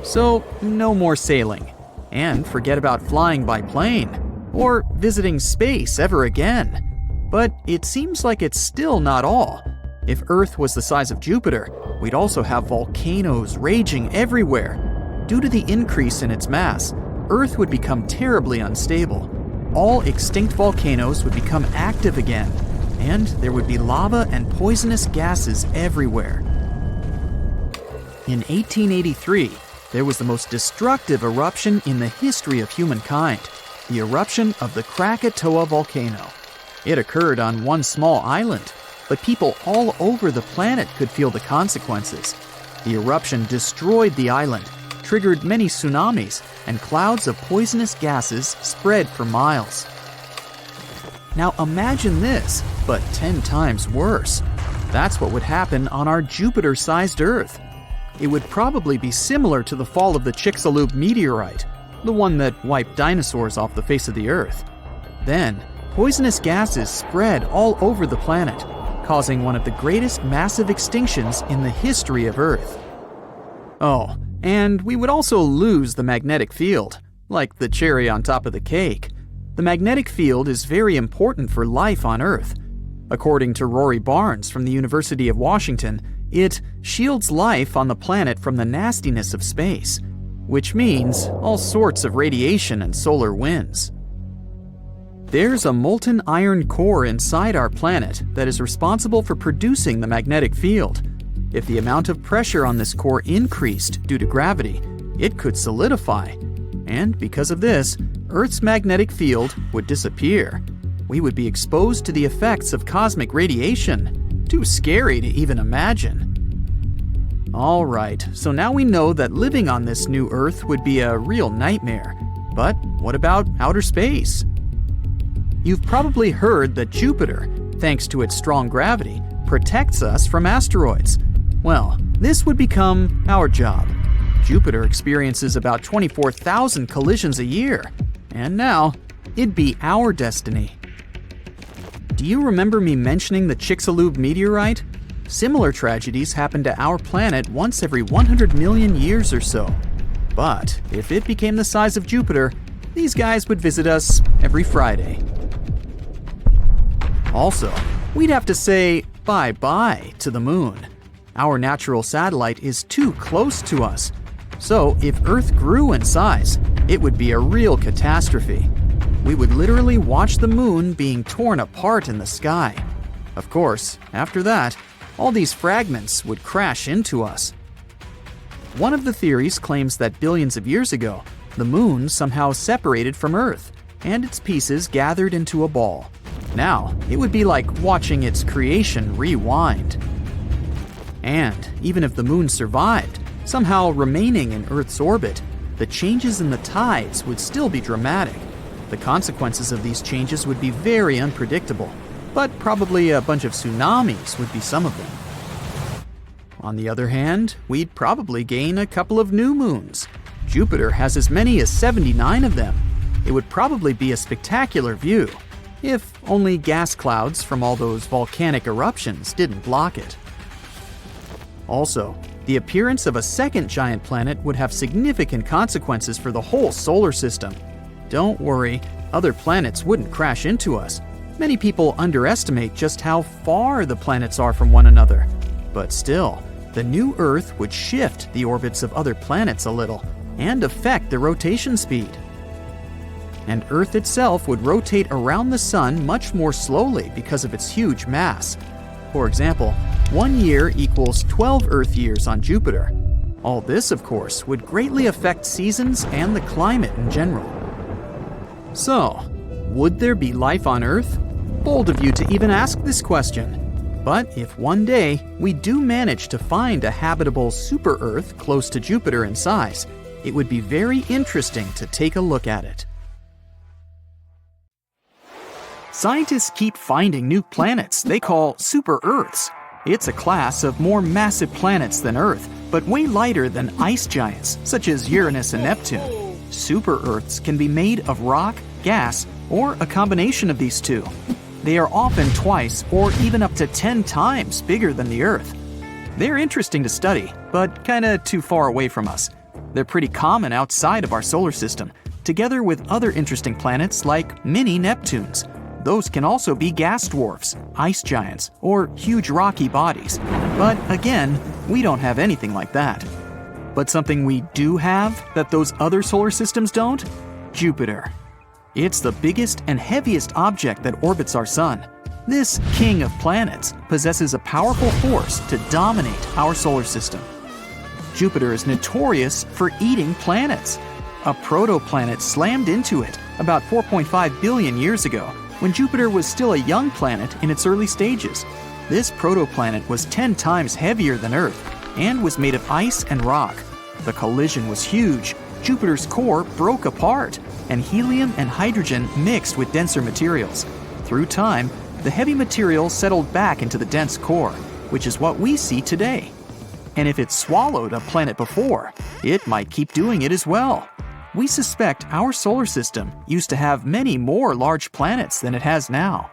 So, no more sailing. And forget about flying by plane, or visiting space ever again. But it seems like it's still not all. If Earth was the size of Jupiter, we'd also have volcanoes raging everywhere. Due to the increase in its mass, Earth would become terribly unstable. All extinct volcanoes would become active again, and there would be lava and poisonous gases everywhere. In 1883, there was the most destructive eruption in the history of humankind, the eruption of the Krakatoa volcano. It occurred on one small island, but people all over the planet could feel the consequences. The eruption destroyed the island, triggered many tsunamis, and clouds of poisonous gases spread for miles. Now imagine this, but 10 times worse. That's what would happen on our Jupiter-sized Earth. It would probably be similar to the fall of the Chicxulub meteorite, the one that wiped dinosaurs off the face of the Earth. Then, poisonous gases spread all over the planet, causing one of the greatest massive extinctions in the history of Earth. Oh, and we would also lose the magnetic field, like the cherry on top of the cake. The magnetic field is very important for life on Earth. According to Rory Barnes from the University of Washington, it shields life on the planet from the nastiness of space, which means all sorts of radiation and solar winds. There's a molten iron core inside our planet that is responsible for producing the magnetic field. If the amount of pressure on this core increased due to gravity, it could solidify. And because of this, Earth's magnetic field would disappear. We would be exposed to the effects of cosmic radiation. Too scary to even imagine. Alright, so now we know that living on this new Earth would be a real nightmare. But what about outer space? You've probably heard that Jupiter, thanks to its strong gravity, protects us from asteroids. Well, this would become our job. Jupiter experiences about 24,000 collisions a year, and now it'd be our destiny. Do you remember me mentioning the Chicxulub meteorite? Similar tragedies happen to our planet once every 100 million years or so. But if it became the size of Jupiter, these guys would visit us every Friday. Also, we'd have to say bye-bye to the moon. Our natural satellite is too close to us. So if Earth grew in size, it would be a real catastrophe. We would literally watch the moon being torn apart in the sky. Of course, after that, all these fragments would crash into us. One of the theories claims that billions of years ago, the moon somehow separated from Earth, and its pieces gathered into a ball. Now, it would be like watching its creation rewind. And even if the moon survived, somehow remaining in Earth's orbit, the changes in the tides would still be dramatic. The consequences of these changes would be very unpredictable, but probably a bunch of tsunamis would be some of them. On the other hand, we'd probably gain a couple of new moons. Jupiter has as many as 79 of them. It would probably be a spectacular view, if only gas clouds from all those volcanic eruptions didn't block it. Also, the appearance of a second giant planet would have significant consequences for the whole solar system. Don't worry, other planets wouldn't crash into us. Many people underestimate just how far the planets are from one another. But still, the new Earth would shift the orbits of other planets a little and affect the rotation speed. And Earth itself would rotate around the Sun much more slowly because of its huge mass. For example, 1 year equals 12 Earth years on Jupiter. All this, of course, would greatly affect seasons and the climate in general. So, Would there be life on Earth? Bold of you to even ask this question. But if one day we do manage to find a habitable super-Earth close to Jupiter in size, it would be very interesting to take a look at it. Scientists keep finding new planets they call super-Earths. It's a class of more massive planets than Earth, but way lighter than ice giants, such as Uranus and Neptune. Super-Earths can be made of rock, gas, or a combination of these two. They are often twice or even up to 10 times bigger than the Earth. They're interesting to study, but kinda too far away from us. They're pretty common outside of our solar system, together with other interesting planets like mini Neptunes. Those can also be gas dwarfs, ice giants, or huge rocky bodies. But again, we don't have anything like that. But something we do have that those other solar systems don't? Jupiter. It's the biggest and heaviest object that orbits our sun. This king of planets possesses a powerful force to dominate our solar system. Jupiter is notorious for eating planets. A protoplanet slammed into it about 4.5 billion years ago, when Jupiter was still a young planet in its early stages. This protoplanet was 10 times heavier than Earth and was made of ice and rock. The collision was huge. Jupiter's core broke apart, and helium and hydrogen mixed with denser materials. Through time, the heavy material settled back into the dense core, which is what we see today. And if it swallowed a planet before, it might keep doing it as well. We suspect our solar system used to have many more large planets than it has now.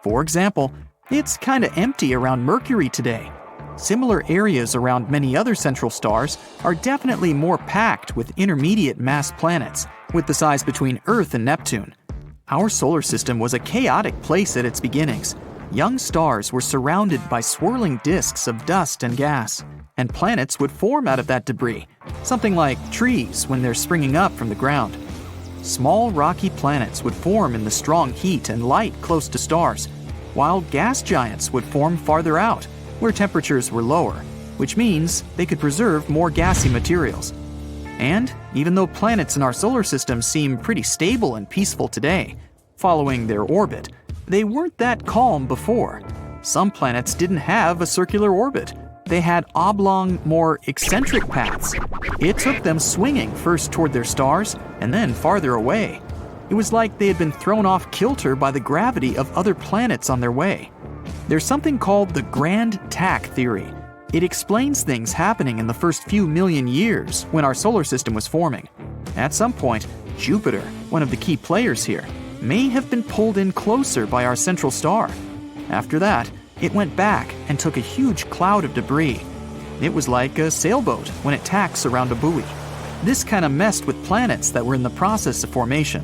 For example, it's kinda empty around Mercury today. Similar areas around many other central stars are definitely more packed with intermediate mass planets, with the size between Earth and Neptune. Our solar system was a chaotic place at its beginnings. Young stars were surrounded by swirling disks of dust and gas, and planets would form out of that debris, something like trees when they're springing up from the ground. Small rocky planets would form in the strong heat and light close to stars, while gas giants would form farther out, where temperatures were lower, which means they could preserve more gassy materials. And even though planets in our solar system seem pretty stable and peaceful today, following their orbit, they weren't that calm before. Some planets didn't have a circular orbit. They had oblong, more eccentric paths. It took them swinging first toward their stars and then farther away. It was like they had been thrown off kilter by the gravity of other planets on their way. There's something called the grand tack theory. It explains things happening in the first few million years when our solar system was forming. At some point, Jupiter, one of the key players here, may have been pulled in closer by our central star. After that, it went back and took a huge cloud of debris. It was like a sailboat when it tacks around a buoy. This kind of messed with planets that were in the process of formation.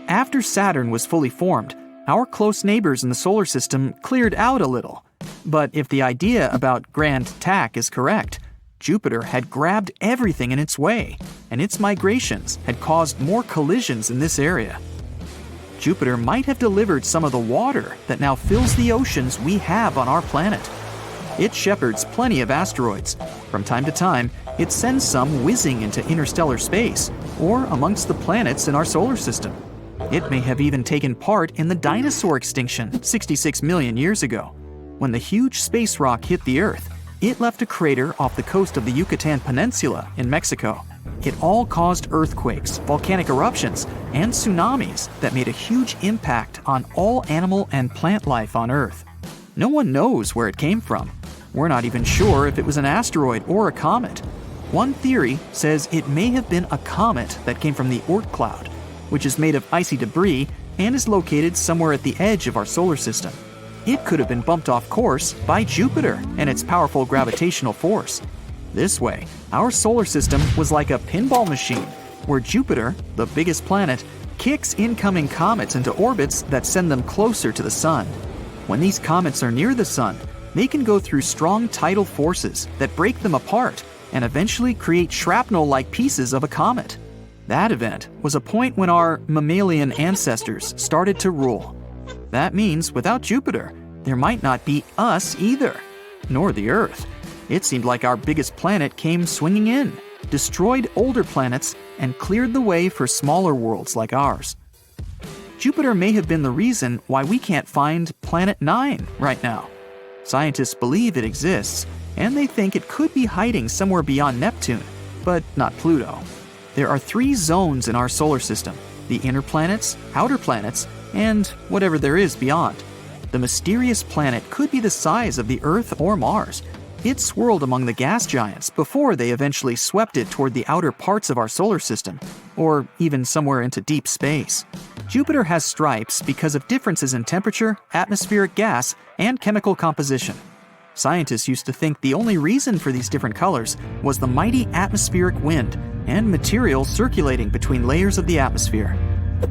After Saturn was fully formed, our close neighbors in the solar system cleared out a little. But if the idea about grand tack is correct, Jupiter had grabbed everything in its way, and its migrations had caused more collisions in this area. Jupiter might have delivered some of the water that now fills the oceans we have on our planet. It shepherds plenty of asteroids. From time to time, it sends some whizzing into interstellar space or amongst the planets in our solar system. It may have even taken part in the dinosaur extinction 66 million years ago. When the huge space rock hit the Earth, it left a crater off the coast of the Yucatan Peninsula in Mexico. It all caused earthquakes, volcanic eruptions, and tsunamis that made a huge impact on all animal and plant life on Earth. No one knows where it came from. We're not even sure if it was an asteroid or a comet. One theory says it may have been a comet that came from the Oort cloud, which is made of icy debris and is located somewhere at the edge of our solar system. It could have been bumped off course by Jupiter and its powerful gravitational force. This way, our solar system was like a pinball machine, where Jupiter, the biggest planet, kicks incoming comets into orbits that send them closer to the Sun. When these comets are near the Sun, they can go through strong tidal forces that break them apart and eventually create shrapnel-like pieces of a comet. That event was a point when our mammalian ancestors started to rule. That means without Jupiter, there might not be us either, nor the Earth. It seemed like our biggest planet came swinging in, destroyed older planets, and cleared the way for smaller worlds like ours. Jupiter may have been the reason why we can't find Planet 9 right now. Scientists believe it exists, and they think it could be hiding somewhere beyond Neptune, but not Pluto. There are 3 zones in our solar system: the inner planets, outer planets, and whatever there is beyond. The mysterious planet could be the size of the Earth or Mars. It swirled among the gas giants before they eventually swept it toward the outer parts of our solar system, or even somewhere into deep space. Jupiter has stripes because of differences in temperature, atmospheric gas, and chemical composition. Scientists used to think the only reason for these different colors was the mighty atmospheric wind and material circulating between layers of the atmosphere.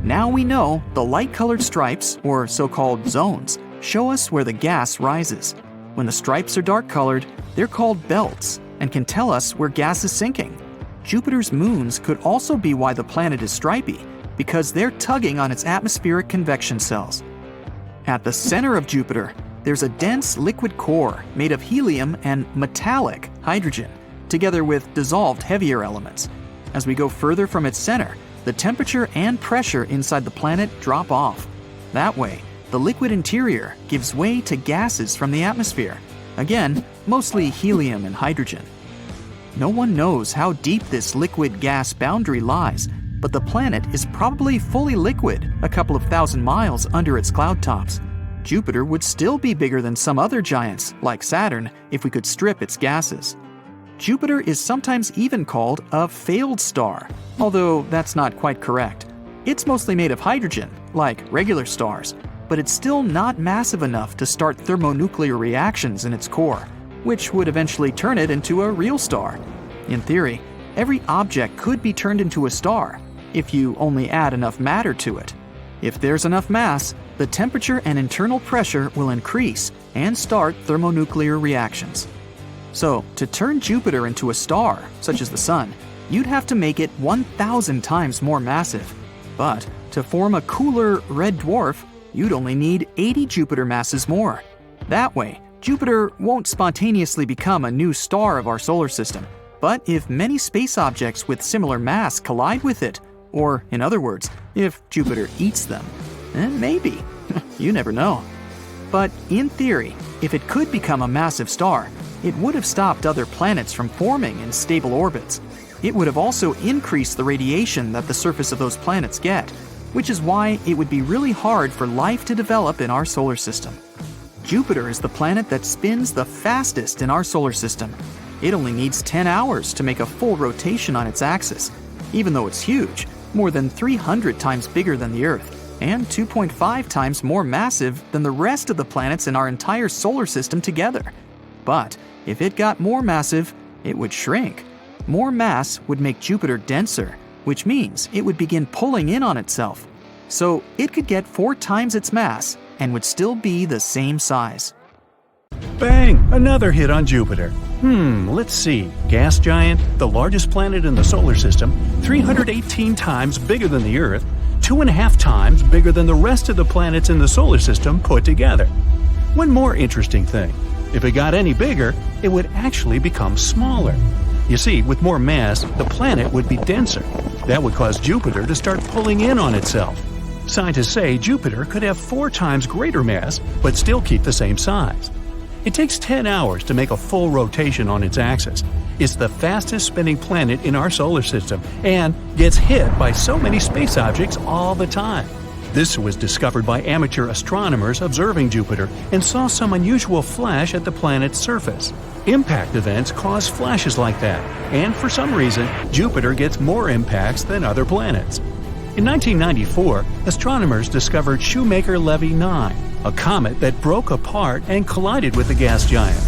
Now we know the light-colored stripes, or so-called zones, show us where the gas rises. When the stripes are dark-colored, they're called belts and can tell us where gas is sinking. Jupiter's moons could also be why the planet is stripy, because they're tugging on its atmospheric convection cells. At the center of Jupiter, there's a dense liquid core made of helium and metallic hydrogen, together with dissolved heavier elements. As we go further from its center, the temperature and pressure inside the planet drop off. That way, the liquid interior gives way to gases from the atmosphere. Again, mostly helium and hydrogen. No one knows how deep this liquid-gas boundary lies, but the planet is probably fully liquid a couple of thousand miles under its cloud tops. Jupiter would still be bigger than some other giants, like Saturn, if we could strip its gases. Jupiter is sometimes even called a failed star, although that's not quite correct. It's mostly made of hydrogen, like regular stars, but it's still not massive enough to start thermonuclear reactions in its core, which would eventually turn it into a real star. In theory, every object could be turned into a star, if you only add enough matter to it. If there's enough mass, the temperature and internal pressure will increase and start thermonuclear reactions. So, to turn Jupiter into a star, such as the Sun, you'd have to make it 1,000 times more massive. But to form a cooler red dwarf, you'd only need 80 Jupiter masses more. That way, Jupiter won't spontaneously become a new star of our solar system. But if many space objects with similar mass collide with it, or in other words, if Jupiter eats them, then maybe. You never know. But in theory, if it could become a massive star, it would have stopped other planets from forming in stable orbits. It would have also increased the radiation that the surface of those planets get, which is why it would be really hard for life to develop in our solar system. Jupiter is the planet that spins the fastest in our solar system. It only needs 10 hours to make a full rotation on its axis, even though it's huge, more than 300 times bigger than the Earth, and 2.5 times more massive than the rest of the planets in our entire solar system together. But if it got more massive, it would shrink. More mass would make Jupiter denser, which means it would begin pulling in on itself. So it could get 4 times its mass and would still be the same size. Bang! Another hit on Jupiter. Let's see. Gas giant, the largest planet in the solar system, 318 times bigger than the Earth, 2.5 times bigger than the rest of the planets in the solar system put together. One more interesting thing. If it got any bigger, it would actually become smaller. You see, with more mass, the planet would be denser. That would cause Jupiter to start pulling in on itself. Scientists say Jupiter could have 4 times greater mass, but still keep the same size. It takes 10 hours to make a full rotation on its axis. It's the fastest spinning planet in our solar system and gets hit by so many space objects all the time. This was discovered by amateur astronomers observing Jupiter and saw some unusual flash at the planet's surface. Impact events cause flashes like that, and for some reason, Jupiter gets more impacts than other planets. In 1994, astronomers discovered Shoemaker-Levy 9, a comet that broke apart and collided with the gas giant.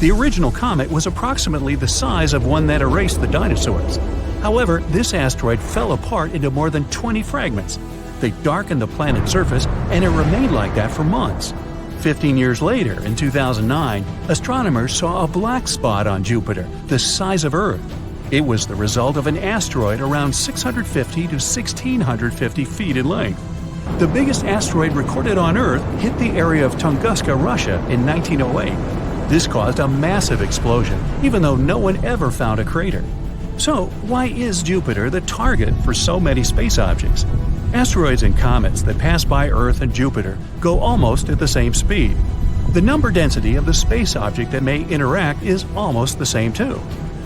The original comet was approximately the size of one that erased the dinosaurs. However, this asteroid fell apart into more than 20 fragments. They darkened the planet's surface, and it remained like that for months. 15 years later, in 2009, astronomers saw a black spot on Jupiter, the size of Earth. It was the result of an asteroid around 650 to 1,650 feet in length. The biggest asteroid recorded on Earth hit the area of Tunguska, Russia in 1908. This caused a massive explosion, even though no one ever found a crater. So, why is Jupiter the target for so many space objects? Asteroids and comets that pass by Earth and Jupiter go almost at the same speed. The number density of the space object that may interact is almost the same too.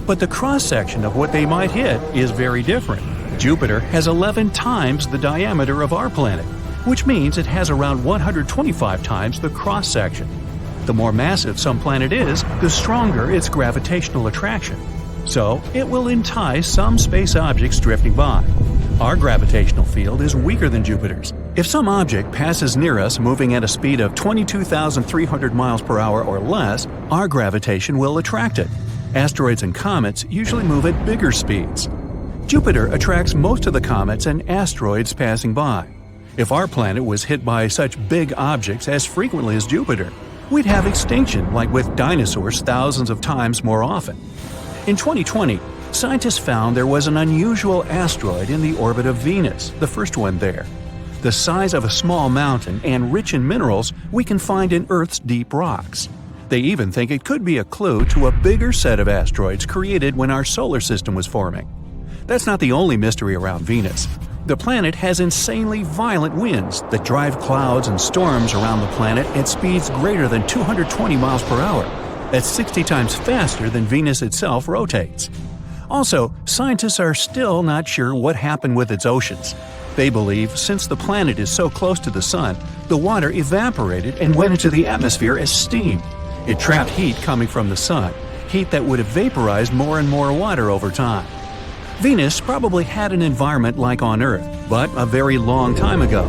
But the cross-section of what they might hit is very different. Jupiter has 11 times the diameter of our planet, which means it has around 125 times the cross-section. The more massive some planet is, the stronger its gravitational attraction. So, it will entice some space objects drifting by. Our gravitational field is weaker than Jupiter's. If some object passes near us moving at a speed of 22,300 miles per hour or less, our gravitation will attract it. Asteroids and comets usually move at bigger speeds. Jupiter attracts most of the comets and asteroids passing by. If our planet was hit by such big objects as frequently as Jupiter, we'd have extinction like with dinosaurs thousands of times more often. In 2020, scientists found there was an unusual asteroid in the orbit of Venus, the first one there. The size of a small mountain and rich in minerals we can find in Earth's deep rocks. They even think it could be a clue to a bigger set of asteroids created when our solar system was forming. That's not the only mystery around Venus. The planet has insanely violent winds that drive clouds and storms around the planet at speeds greater than 220 miles per hour. That's 60 times faster than Venus itself rotates. Also, scientists are still not sure what happened with its oceans. They believe since the planet is so close to the Sun, the water evaporated and went into the atmosphere as steam. It trapped heat coming from the Sun, heat that would have vaporized more and more water over time. Venus probably had an environment like on Earth, but a very long time ago.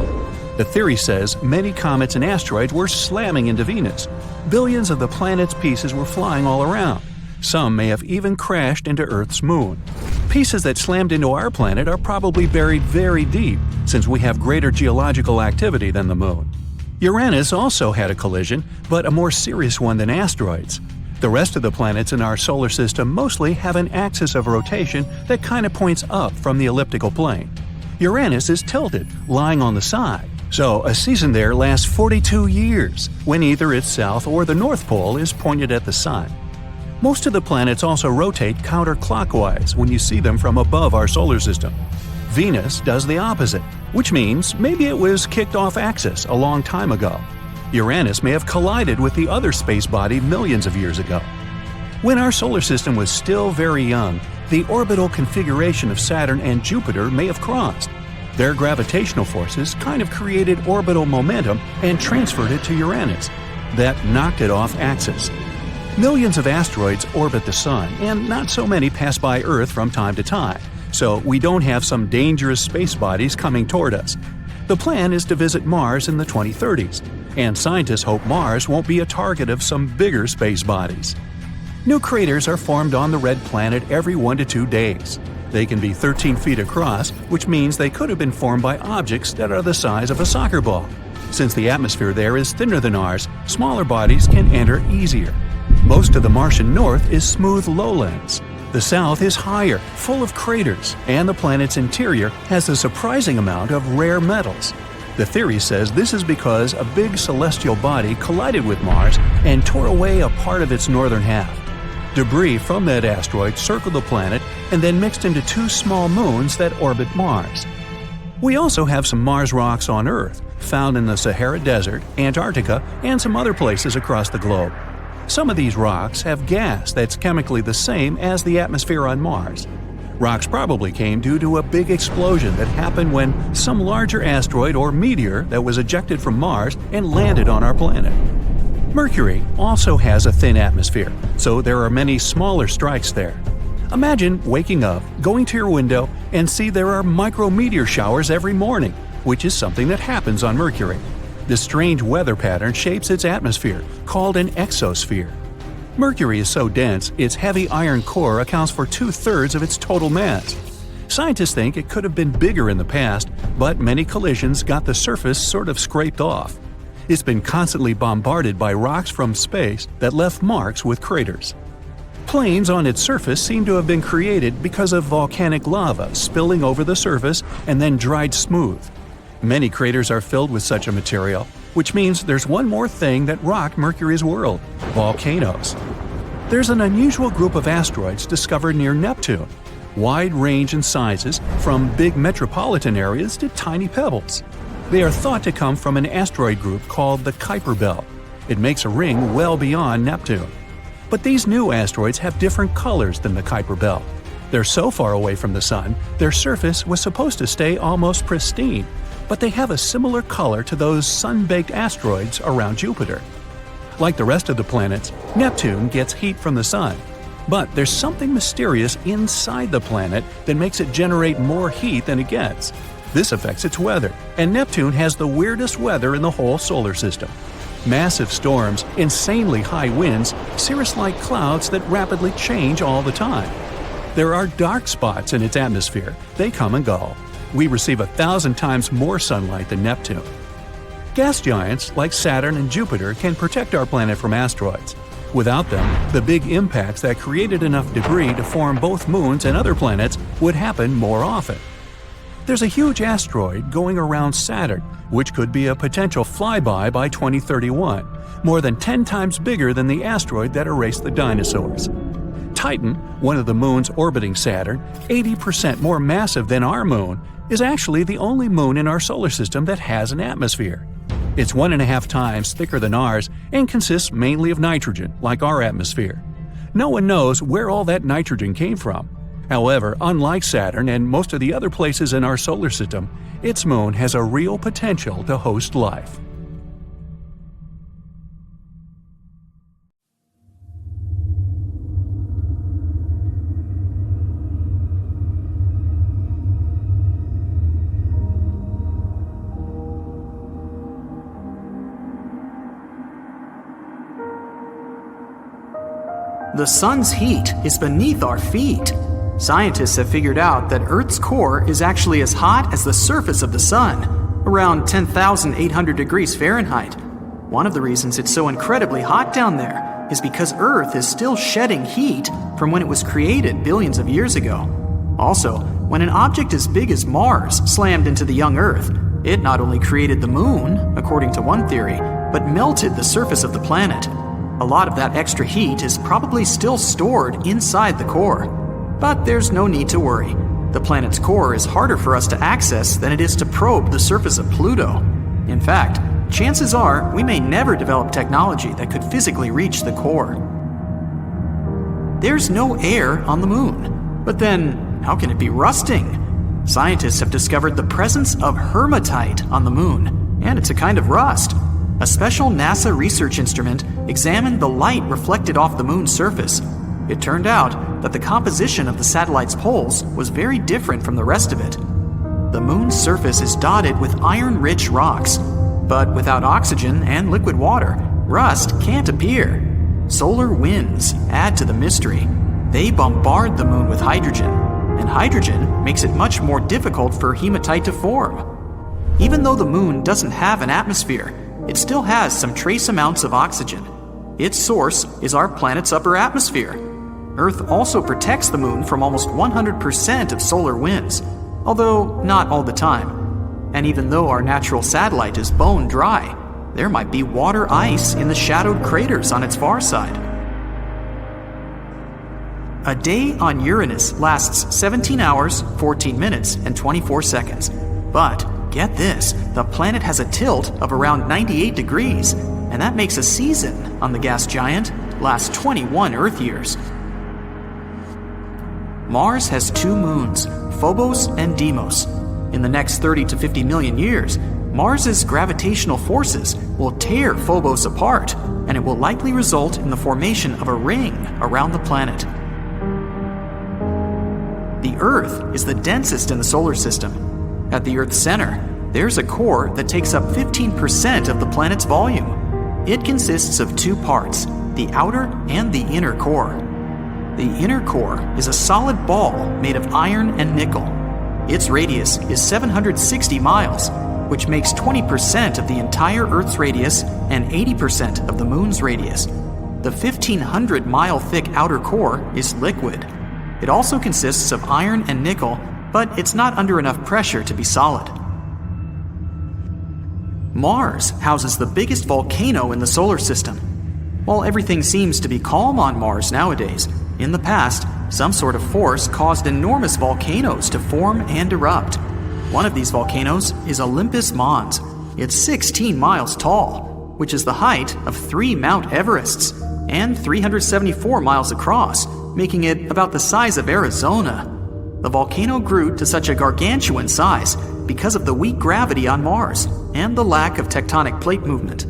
The theory says many comets and asteroids were slamming into Venus. Billions of the planet's pieces were flying all around. Some may have even crashed into Earth's moon. Pieces that slammed into our planet are probably buried very deep, since we have greater geological activity than the moon. Uranus also had a collision, but a more serious one than asteroids. The rest of the planets in our solar system mostly have an axis of rotation that kind of points up from the elliptical plane. Uranus is tilted, lying on the side, so a season there lasts 42 years, when either its south or the north pole is pointed at the sun. Most of the planets also rotate counterclockwise when you see them from above our solar system. Venus does the opposite, which means maybe it was kicked off axis a long time ago. Uranus may have collided with the other space body millions of years ago. When our solar system was still very young, the orbital configuration of Saturn and Jupiter may have crossed. Their gravitational forces kind of created orbital momentum and transferred it to Uranus. That knocked it off axis. Millions of asteroids orbit the Sun, and not so many pass by Earth from time to time, so we don't have some dangerous space bodies coming toward us. The plan is to visit Mars in the 2030s, and scientists hope Mars won't be a target of some bigger space bodies. New craters are formed on the red planet every 1 to 2 days. They can be 13 feet across, which means they could have been formed by objects that are the size of a soccer ball. Since the atmosphere there is thinner than ours, smaller bodies can enter easier. Most of the Martian north is smooth lowlands. The south is higher, full of craters, and the planet's interior has a surprising amount of rare metals. The theory says this is because a big celestial body collided with Mars and tore away a part of its northern half. Debris from that asteroid circled the planet and then mixed into 2 small moons that orbit Mars. We also have some Mars rocks on Earth, found in the Sahara Desert, Antarctica, and some other places across the globe. Some of these rocks have gas that's chemically the same as the atmosphere on Mars. Rocks probably came due to a big explosion that happened when some larger asteroid or meteor that was ejected from Mars and landed on our planet. Mercury also has a thin atmosphere, so there are many smaller strikes there. Imagine waking up, going to your window, and see there are micrometeor showers every morning, which is something that happens on Mercury. This strange weather pattern shapes its atmosphere, called an exosphere. Mercury is so dense, its heavy iron core accounts for 2/3 of its total mass. Scientists think it could have been bigger in the past, but many collisions got the surface sort of scraped off. It's been constantly bombarded by rocks from space that left marks with craters. Plains on its surface seem to have been created because of volcanic lava spilling over the surface and then dried smooth. Many craters are filled with such a material, which means there's one more thing that rocked Mercury's world: volcanoes. There's an unusual group of asteroids discovered near Neptune. wide range in sizes, from big metropolitan areas to tiny pebbles. They are thought to come from an asteroid group called the Kuiper Belt. It makes a ring well beyond Neptune. But these new asteroids have different colors than the Kuiper Belt. They're so far away from the Sun, their surface was supposed to stay almost pristine, but they have a similar color to those sun-baked asteroids around Jupiter. Like the rest of the planets, Neptune gets heat from the Sun. But there's something mysterious inside the planet that makes it generate more heat than it gets. This affects its weather, and Neptune has the weirdest weather in the whole solar system. Massive storms, insanely high winds, cirrus-like clouds that rapidly change all the time. There are dark spots in its atmosphere. They come and go. We receive 1,000 times more sunlight than Neptune. Gas giants like Saturn and Jupiter can protect our planet from asteroids. Without them, the big impacts that created enough debris to form both moons and other planets would happen more often. There's a huge asteroid going around Saturn, which could be a potential flyby by 2031, more than 10 times bigger than the asteroid that erased the dinosaurs. Titan, one of the moons orbiting Saturn, 80% more massive than our moon, is actually the only moon in our solar system that has an atmosphere. It's 1.5 times thicker than ours and consists mainly of nitrogen, like our atmosphere. No one knows where all that nitrogen came from. However, unlike Saturn and most of the other places in our solar system, its moon has a real potential to host life. The Sun's heat is beneath our feet. Scientists have figured out that Earth's core is actually as hot as the surface of the Sun, around 10,800 degrees Fahrenheit. One of the reasons it's so incredibly hot down there is because Earth is still shedding heat from when it was created billions of years ago. Also, when an object as big as Mars slammed into the young Earth, it not only created the Moon, according to one theory, but melted the surface of the planet. A lot of that extra heat is probably still stored inside the core. But there's no need to worry. The planet's core is harder for us to access than it is to probe the surface of Pluto. In fact, chances are we may never develop technology that could physically reach the core. There's no air on the Moon. But then, how can it be rusting? Scientists have discovered the presence of hematite on the Moon, and it's a kind of rust. A special NASA research instrument examined the light reflected off the Moon's surface. It turned out that the composition of the satellite's poles was very different from the rest of it. The Moon's surface is dotted with iron-rich rocks, but without oxygen and liquid water, rust can't appear. Solar winds add to the mystery. They bombard the Moon with hydrogen, and hydrogen makes it much more difficult for hematite to form. Even though the Moon doesn't have an atmosphere, it still has some trace amounts of oxygen. Its source is our planet's upper atmosphere. Earth also protects the Moon from almost 100% of solar winds, although not all the time. And even though our natural satellite is bone dry, there might be water ice in the shadowed craters on its far side. A day on Uranus lasts 17 hours, 14 minutes, and 24 seconds. But get this, the planet has a tilt of around 98 degrees, and that makes a season on the gas giant last 21 Earth years. Mars has 2 moons, Phobos and Deimos. In the next 30 to 50 million years, Mars's gravitational forces will tear Phobos apart, and it will likely result in the formation of a ring around the planet. The Earth is the densest in the solar system. At the Earth's center, there's a core that takes up 15% of the planet's volume. It consists of 2 parts, the outer and the inner core. The inner core is a solid ball made of iron and nickel. Its radius is 760 miles, which makes 20% of the entire Earth's radius and 80% of the Moon's radius. The 1,500-mile thick outer core is liquid. It also consists of iron and nickel, but it's not under enough pressure to be solid. Mars houses the biggest volcano in the solar system. While everything seems to be calm on Mars nowadays, in the past, Some sort of force caused enormous volcanoes to form and erupt. One of these volcanoes is Olympus Mons. It's 16 miles tall, which is the height of 3 Mount Everests, and 374 miles across, making it about the size of Arizona. The volcano grew to such a gargantuan size because of the weak gravity on Mars and the lack of tectonic plate movement.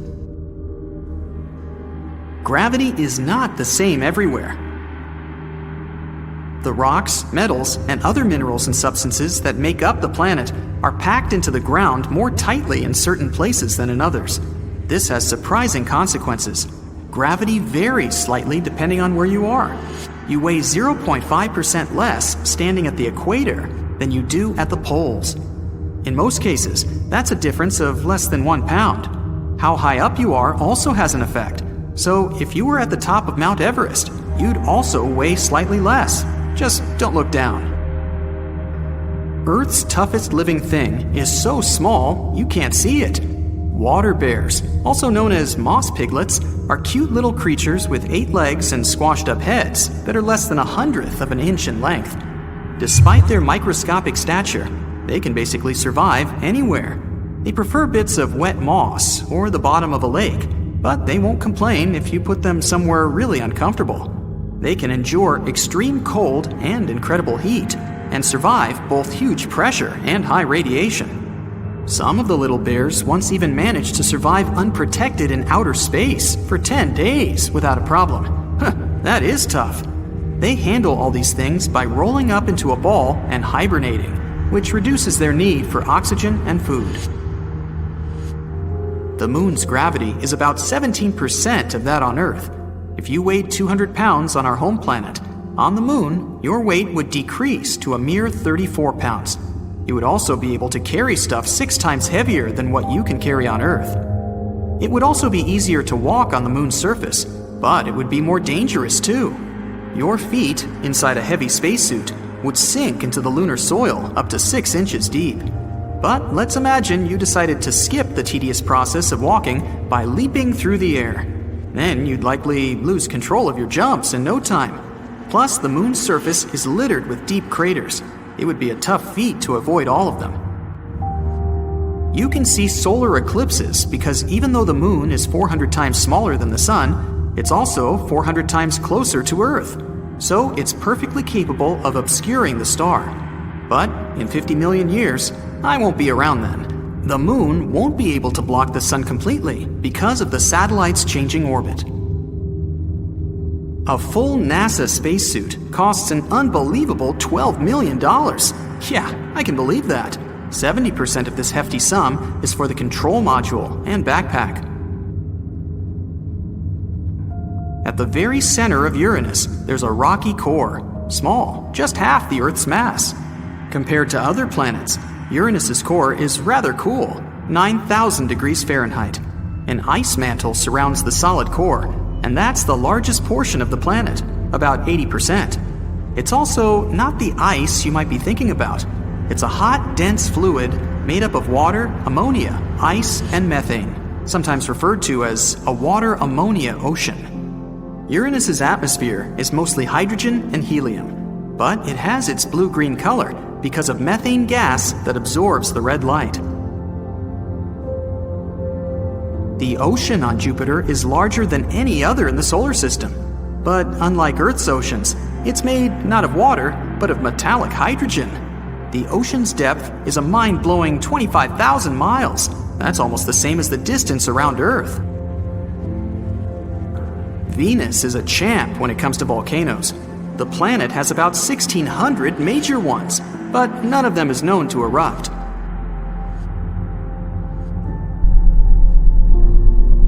Gravity is not the same everywhere. The rocks, metals, and other minerals and substances that make up the planet are packed into the ground more tightly in certain places than in others. This has surprising consequences. Gravity varies slightly depending on where you are. You weigh 0.5% less standing at the equator than you do at the poles. In most cases, that's a difference of less than 1 pound. How high up you are also has an effect. So if you were at the top of Mount Everest, you'd also weigh slightly less. Just don't look down. Earth's toughest living thing is so small you can't see it. Water bears, also known as moss piglets, are cute little creatures with 8 legs and squashed up heads that are less than 1/100th of an inch in length. Despite their microscopic stature, they can basically survive anywhere. They prefer bits of wet moss or the bottom of a lake, but they won't complain if you put them somewhere really uncomfortable. They can endure extreme cold and incredible heat, and survive both huge pressure and high radiation. Some of the little bears once even managed to survive unprotected in outer space for 10 days without a problem. That is tough. They handle all these things by rolling up into a ball and hibernating, which reduces their need for oxygen and food. The moon's gravity is about 17% of that on Earth. If you weighed 200 pounds on our home planet, on the moon, your weight would decrease to a mere 34 pounds. You would also be able to carry stuff 6 times heavier than what you can carry on Earth. It would also be easier to walk on the moon's surface, but it would be more dangerous too. Your feet, inside a heavy spacesuit, would sink into the lunar soil up to 6 inches deep. But let's imagine you decided to skip the tedious process of walking by leaping through the air. Then you'd likely lose control of your jumps in no time. Plus, the moon's surface is littered with deep craters. It would be a tough feat to avoid all of them. You can see solar eclipses because even though the moon is 400 times smaller than the sun, it's also 400 times closer to Earth. So it's perfectly capable of obscuring the star. But in 50 million years, I won't be around then. The moon won't be able to block the sun completely because of the satellite's changing orbit. A full NASA spacesuit costs an unbelievable $12 million. Yeah, I can believe that. 70% of this hefty sum is for the control module and backpack. At the very center of Uranus, there's a rocky core, small, just half the Earth's mass. Compared to other planets, Uranus's core is rather cool, 9,000 degrees Fahrenheit. An ice mantle surrounds the solid core, and that's the largest portion of the planet, about 80%. It's also not the ice you might be thinking about. It's a hot, dense fluid made up of water, ammonia, ice, and methane, sometimes referred to as a water-ammonia ocean. Uranus's atmosphere is mostly hydrogen and helium, but it has its blue-green color because of methane gas that absorbs the red light. The ocean on Jupiter is larger than any other in the solar system. But unlike Earth's oceans, it's made not of water, but of metallic hydrogen. The ocean's depth is a mind-blowing 25,000 miles. That's almost the same as the distance around Earth. Venus is a champ when it comes to volcanoes. The planet has about 1,600 major ones, but none of them is known to erupt.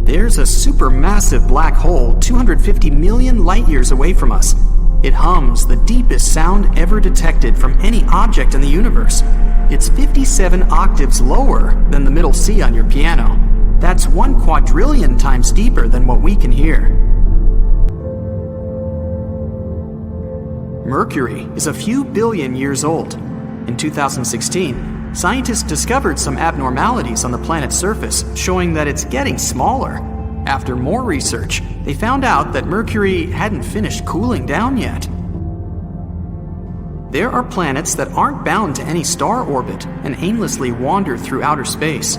There's a supermassive black hole 250 million light-years away from us. It hums the deepest sound ever detected from any object in the universe. It's 57 octaves lower than the middle C on your piano. That's 1 quadrillion times deeper than what we can hear. Mercury is a few billion years old. In 2016, scientists discovered some abnormalities on the planet's surface, showing that it's getting smaller. After more research, they found out that Mercury hadn't finished cooling down yet. There are planets that aren't bound to any star orbit and aimlessly wander through outer space.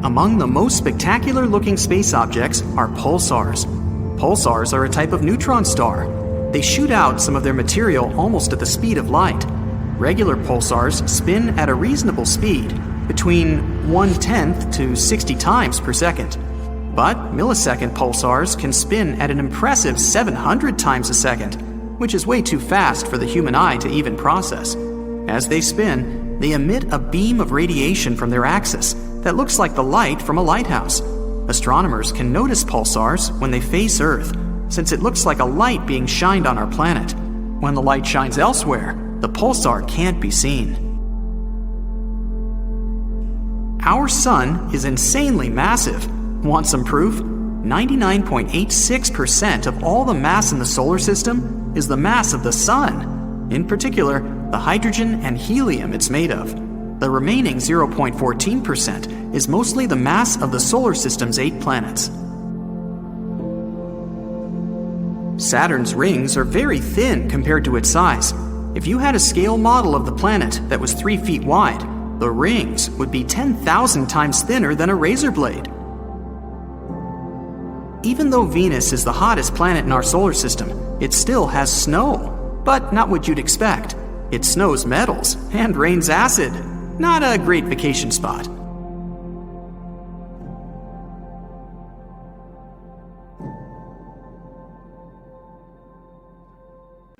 Among the most spectacular-looking space objects are pulsars. Pulsars are a type of neutron star. They shoot out some of their material almost at the speed of light. Regular pulsars spin at a reasonable speed, between 1/10 to 60 times per second. But millisecond pulsars can spin at an impressive 700 times a second, which is way too fast for the human eye to even process. As they spin, they emit a beam of radiation from their axis that looks like the light from a lighthouse. Astronomers can notice pulsars when they face Earth, since it looks like a light being shined on our planet. When the light shines elsewhere, the pulsar can't be seen. Our Sun is insanely massive. Want some proof? 99.86% of all the mass in the solar system is the mass of the Sun. In particular, the hydrogen and helium it's made of. The remaining 0.14% is mostly the mass of the solar system's 8 planets. Saturn's rings are very thin compared to its size. If you had a scale model of the planet that was 3 feet wide, the rings would be 10,000 times thinner than a razor blade. Even though Venus is the hottest planet in our solar system, it still has snow. But not what you'd expect. It snows metals and rains acid. Not a great vacation spot.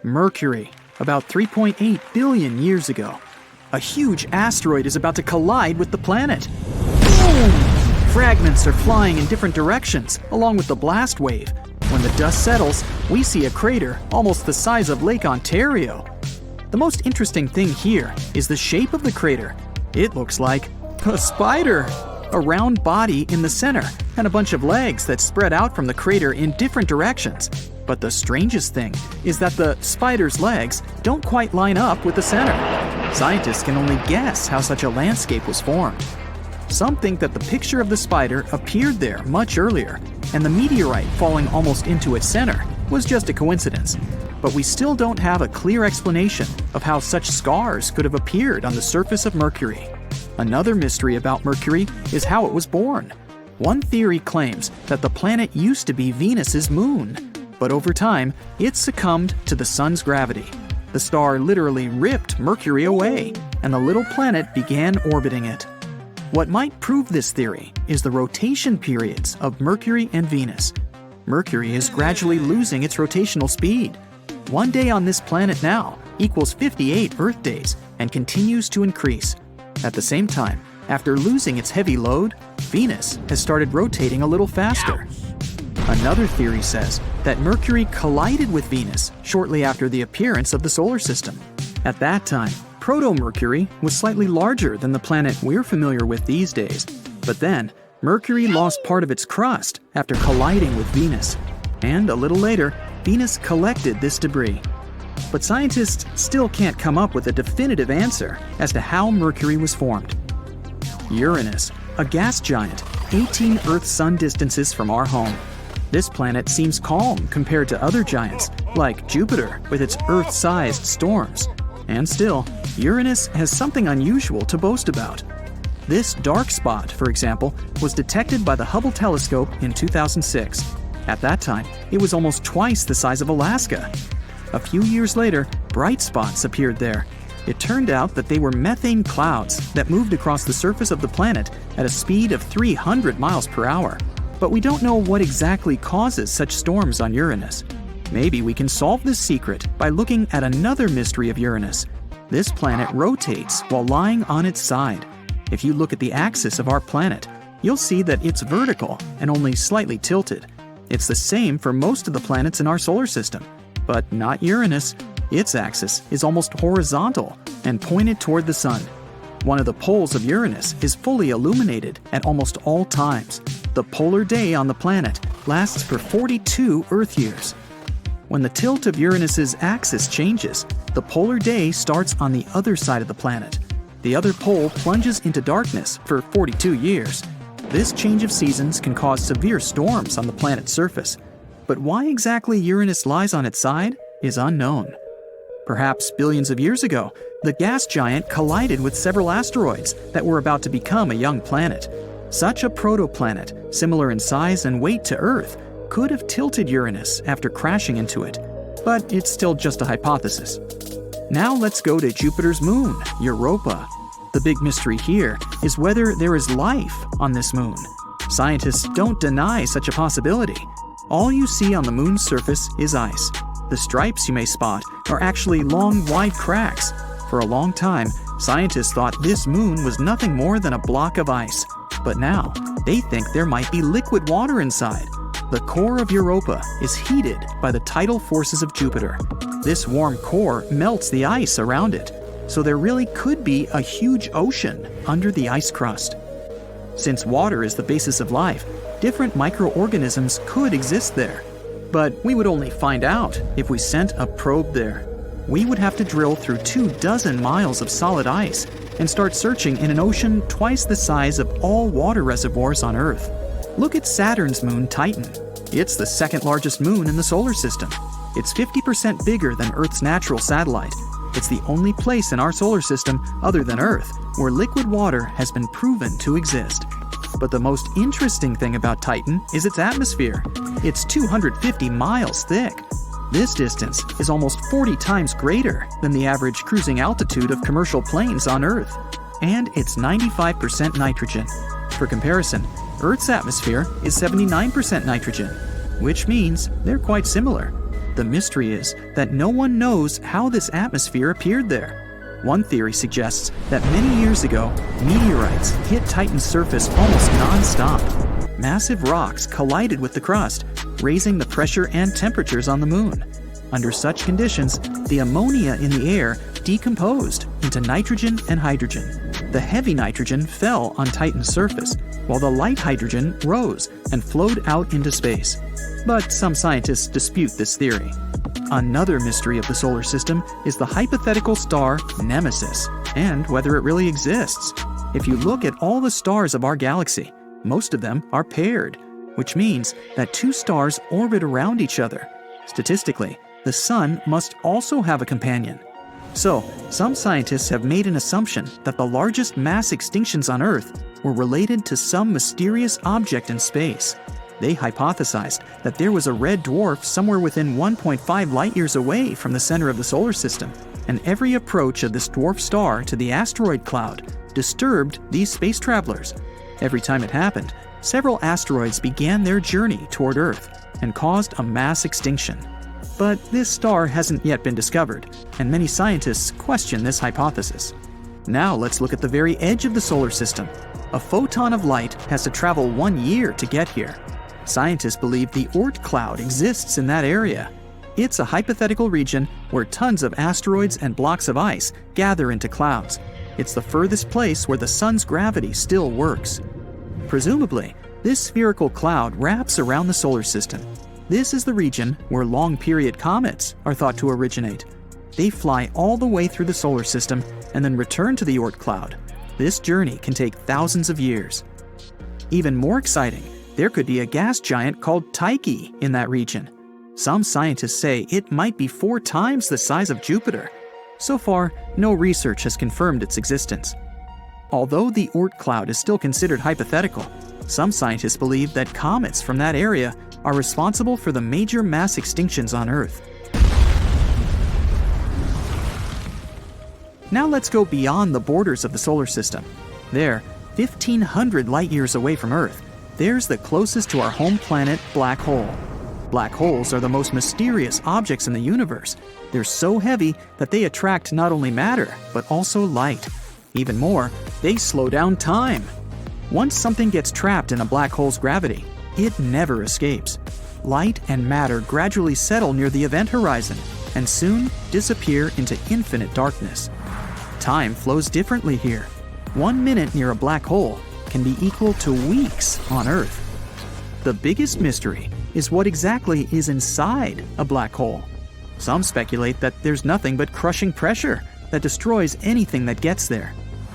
Mercury, about 3.8 billion years ago. A huge asteroid is about to collide with the planet. Boom! Fragments are flying in different directions, along with the blast wave. When the dust settles, we see a crater almost the size of Lake Ontario. The most interesting thing here is the shape of the crater. It looks like a spider. A round body in the center, and a bunch of legs that spread out from the crater in different directions. But the strangest thing is that the spider's legs don't quite line up with the center. Scientists can only guess how such a landscape was formed. Some think that the picture of the spider appeared there much earlier, and the meteorite falling almost into its center was just a coincidence. But we still don't have a clear explanation of how such scars could have appeared on the surface of Mercury. Another mystery about Mercury is how it was born. One theory claims that the planet used to be Venus's moon, but over time, it succumbed to the sun's gravity. The star literally ripped Mercury away, and the little planet began orbiting it. What might prove this theory is the rotation periods of Mercury and Venus. Mercury is gradually losing its rotational speed. One day on this planet now equals 58 Earth days and continues to increase. At the same time, after losing its heavy load, Venus has started rotating a little faster. Another theory says that Mercury collided with Venus shortly after the appearance of the solar system. At that time, Proto-Mercury was slightly larger than the planet we're familiar with these days. But then, Mercury lost part of its crust after colliding with Venus. And a little later, Venus collected this debris. But scientists still can't come up with a definitive answer as to how Mercury was formed. Uranus, a gas giant, 18 Earth-Sun distances from our home. This planet seems calm compared to other giants, like Jupiter with its Earth-sized storms. And still, Uranus has something unusual to boast about. This dark spot, for example, was detected by the Hubble telescope in 2006. At that time, it was almost twice the size of Alaska. A few years later, bright spots appeared there. It turned out that they were methane clouds that moved across the surface of the planet at a speed of 300 miles per hour. But we don't know what exactly causes such storms on Uranus. Maybe we can solve this secret by looking at another mystery of Uranus. This planet rotates while lying on its side. If you look at the axis of our planet, you'll see that it's vertical and only slightly tilted. It's the same for most of the planets in our solar system, but not Uranus. Its axis is almost horizontal and pointed toward the sun. One of the poles of Uranus is fully illuminated at almost all times. The polar day on the planet lasts for 42 Earth years. When the tilt of Uranus's axis changes, the polar day starts on the other side of the planet. The other pole plunges into darkness for 42 years. This change of seasons can cause severe storms on the planet's surface. But why exactly Uranus lies on its side is unknown. Perhaps billions of years ago, the gas giant collided with several asteroids that were about to become a young planet. Such a protoplanet, similar in size and weight to Earth, could have tilted Uranus after crashing into it, but it's still just a hypothesis. Now let's go to Jupiter's moon, Europa. The big mystery here is whether there is life on this moon. Scientists don't deny such a possibility. All you see on the moon's surface is ice. The stripes you may spot are actually long, wide cracks. For a long time, scientists thought this moon was nothing more than a block of ice. But now, they think there might be liquid water inside. The core of Europa is heated by the tidal forces of Jupiter. This warm core melts the ice around it, so there really could be a huge ocean under the ice crust. Since water is the basis of life, different microorganisms could exist there. But we would only find out if we sent a probe there. We would have to drill through 24 miles of solid ice and start searching in an ocean twice the size of all water reservoirs on Earth. Look at Saturn's moon, Titan. It's the second largest moon in the solar system. It's 50% bigger than Earth's natural satellite. It's the only place in our solar system, other than Earth, where liquid water has been proven to exist. But the most interesting thing about Titan is its atmosphere. It's 250 miles thick. This distance is almost 40 times greater than the average cruising altitude of commercial planes on Earth. And it's 95% nitrogen. For comparison, Earth's atmosphere is 79% nitrogen, which means they're quite similar. The mystery is that no one knows how this atmosphere appeared there. One theory suggests that many years ago, meteorites hit Titan's surface almost non-stop. Massive rocks collided with the crust, raising the pressure and temperatures on the moon. Under such conditions, the ammonia in the air decomposed into nitrogen and hydrogen. The heavy nitrogen fell on Titan's surface, while the light hydrogen rose and flowed out into space. But some scientists dispute this theory. Another mystery of the solar system is the hypothetical star Nemesis, and whether it really exists. If you look at all the stars of our galaxy, most of them are paired, which means that two stars orbit around each other. Statistically, the Sun must also have a companion. So, some scientists have made an assumption that the largest mass extinctions on Earth were related to some mysterious object in space. They hypothesized that there was a red dwarf somewhere within 1.5 light-years away from the center of the solar system, and every approach of this dwarf star to the asteroid cloud disturbed these space travelers. Every time it happened, several asteroids began their journey toward Earth and caused a mass extinction. But this star hasn't yet been discovered, and many scientists question this hypothesis. Now let's look at the very edge of the solar system. A photon of light has to travel 1 year to get here. Scientists believe the Oort cloud exists in that area. It's a hypothetical region where tons of asteroids and blocks of ice gather into clouds. It's the furthest place where the sun's gravity still works. Presumably, this spherical cloud wraps around the solar system. This is the region where long-period comets are thought to originate. They fly all the way through the solar system and then return to the Oort cloud. This journey can take thousands of years. Even more exciting, there could be a gas giant called Tyche in that region. Some scientists say it might be 4 times the size of Jupiter. So far, no research has confirmed its existence. Although the Oort cloud is still considered hypothetical, some scientists believe that comets from that area are responsible for the major mass extinctions on Earth. Now let's go beyond the borders of the solar system. There, 1,500 light-years away from Earth, there's the closest to our home planet black hole. Black holes are the most mysterious objects in the universe. They're so heavy that they attract not only matter, but also light. Even more, they slow down time. Once something gets trapped in a black hole's gravity, it never escapes. Light and matter gradually settle near the event horizon and soon disappear into infinite darkness. Time flows differently here. 1 minute near a black hole can be equal to weeks on Earth. The biggest mystery is what exactly is inside a black hole. Some speculate that there's nothing but crushing pressure that destroys anything that gets there.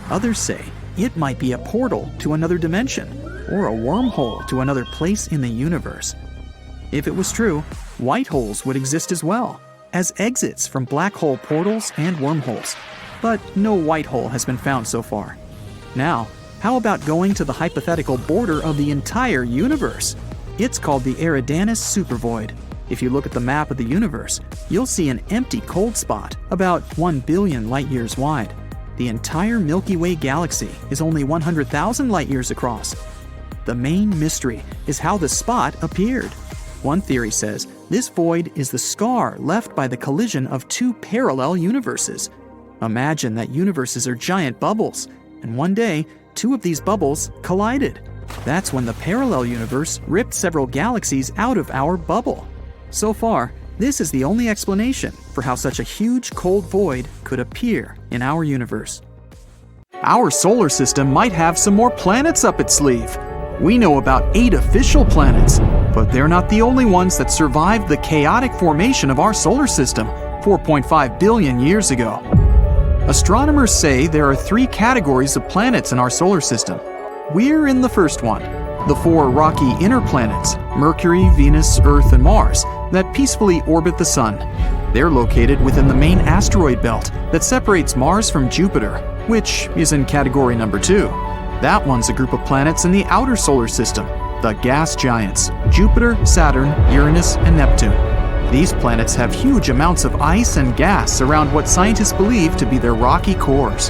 Others say it might be a portal to another dimension or a wormhole to another place in the universe. If it was true, white holes would exist as well. as exits from black hole portals and wormholes, but no white hole has been found so far. Now, how about going to the hypothetical border of the entire universe? It's called the Eridanus supervoid. If you look at the map of the universe, you'll see an empty cold spot about 1 billion light-years wide. The entire Milky Way galaxy is only 100,000 light-years across. The main mystery is how the spot appeared. One theory says this void is the scar left by the collision of two parallel universes. Imagine that universes are giant bubbles, and one day, two of these bubbles collided. That's when the parallel universe ripped several galaxies out of our bubble. So far, this is the only explanation for how such a huge cold void could appear in our universe. Our solar system might have some more planets up its sleeve. We know about 8 official planets, but they're not the only ones that survived the chaotic formation of our solar system 4.5 billion years ago. Astronomers say there are 3 categories of planets in our solar system. We're in the first one, the 4 rocky inner planets, Mercury, Venus, Earth, and Mars, that peacefully orbit the Sun. They're located within the main asteroid belt that separates Mars from Jupiter, which is in category number 2. That one's a group of planets in the outer solar system, the gas giants, Jupiter, Saturn, Uranus, and Neptune. These planets have huge amounts of ice and gas around what scientists believe to be their rocky cores.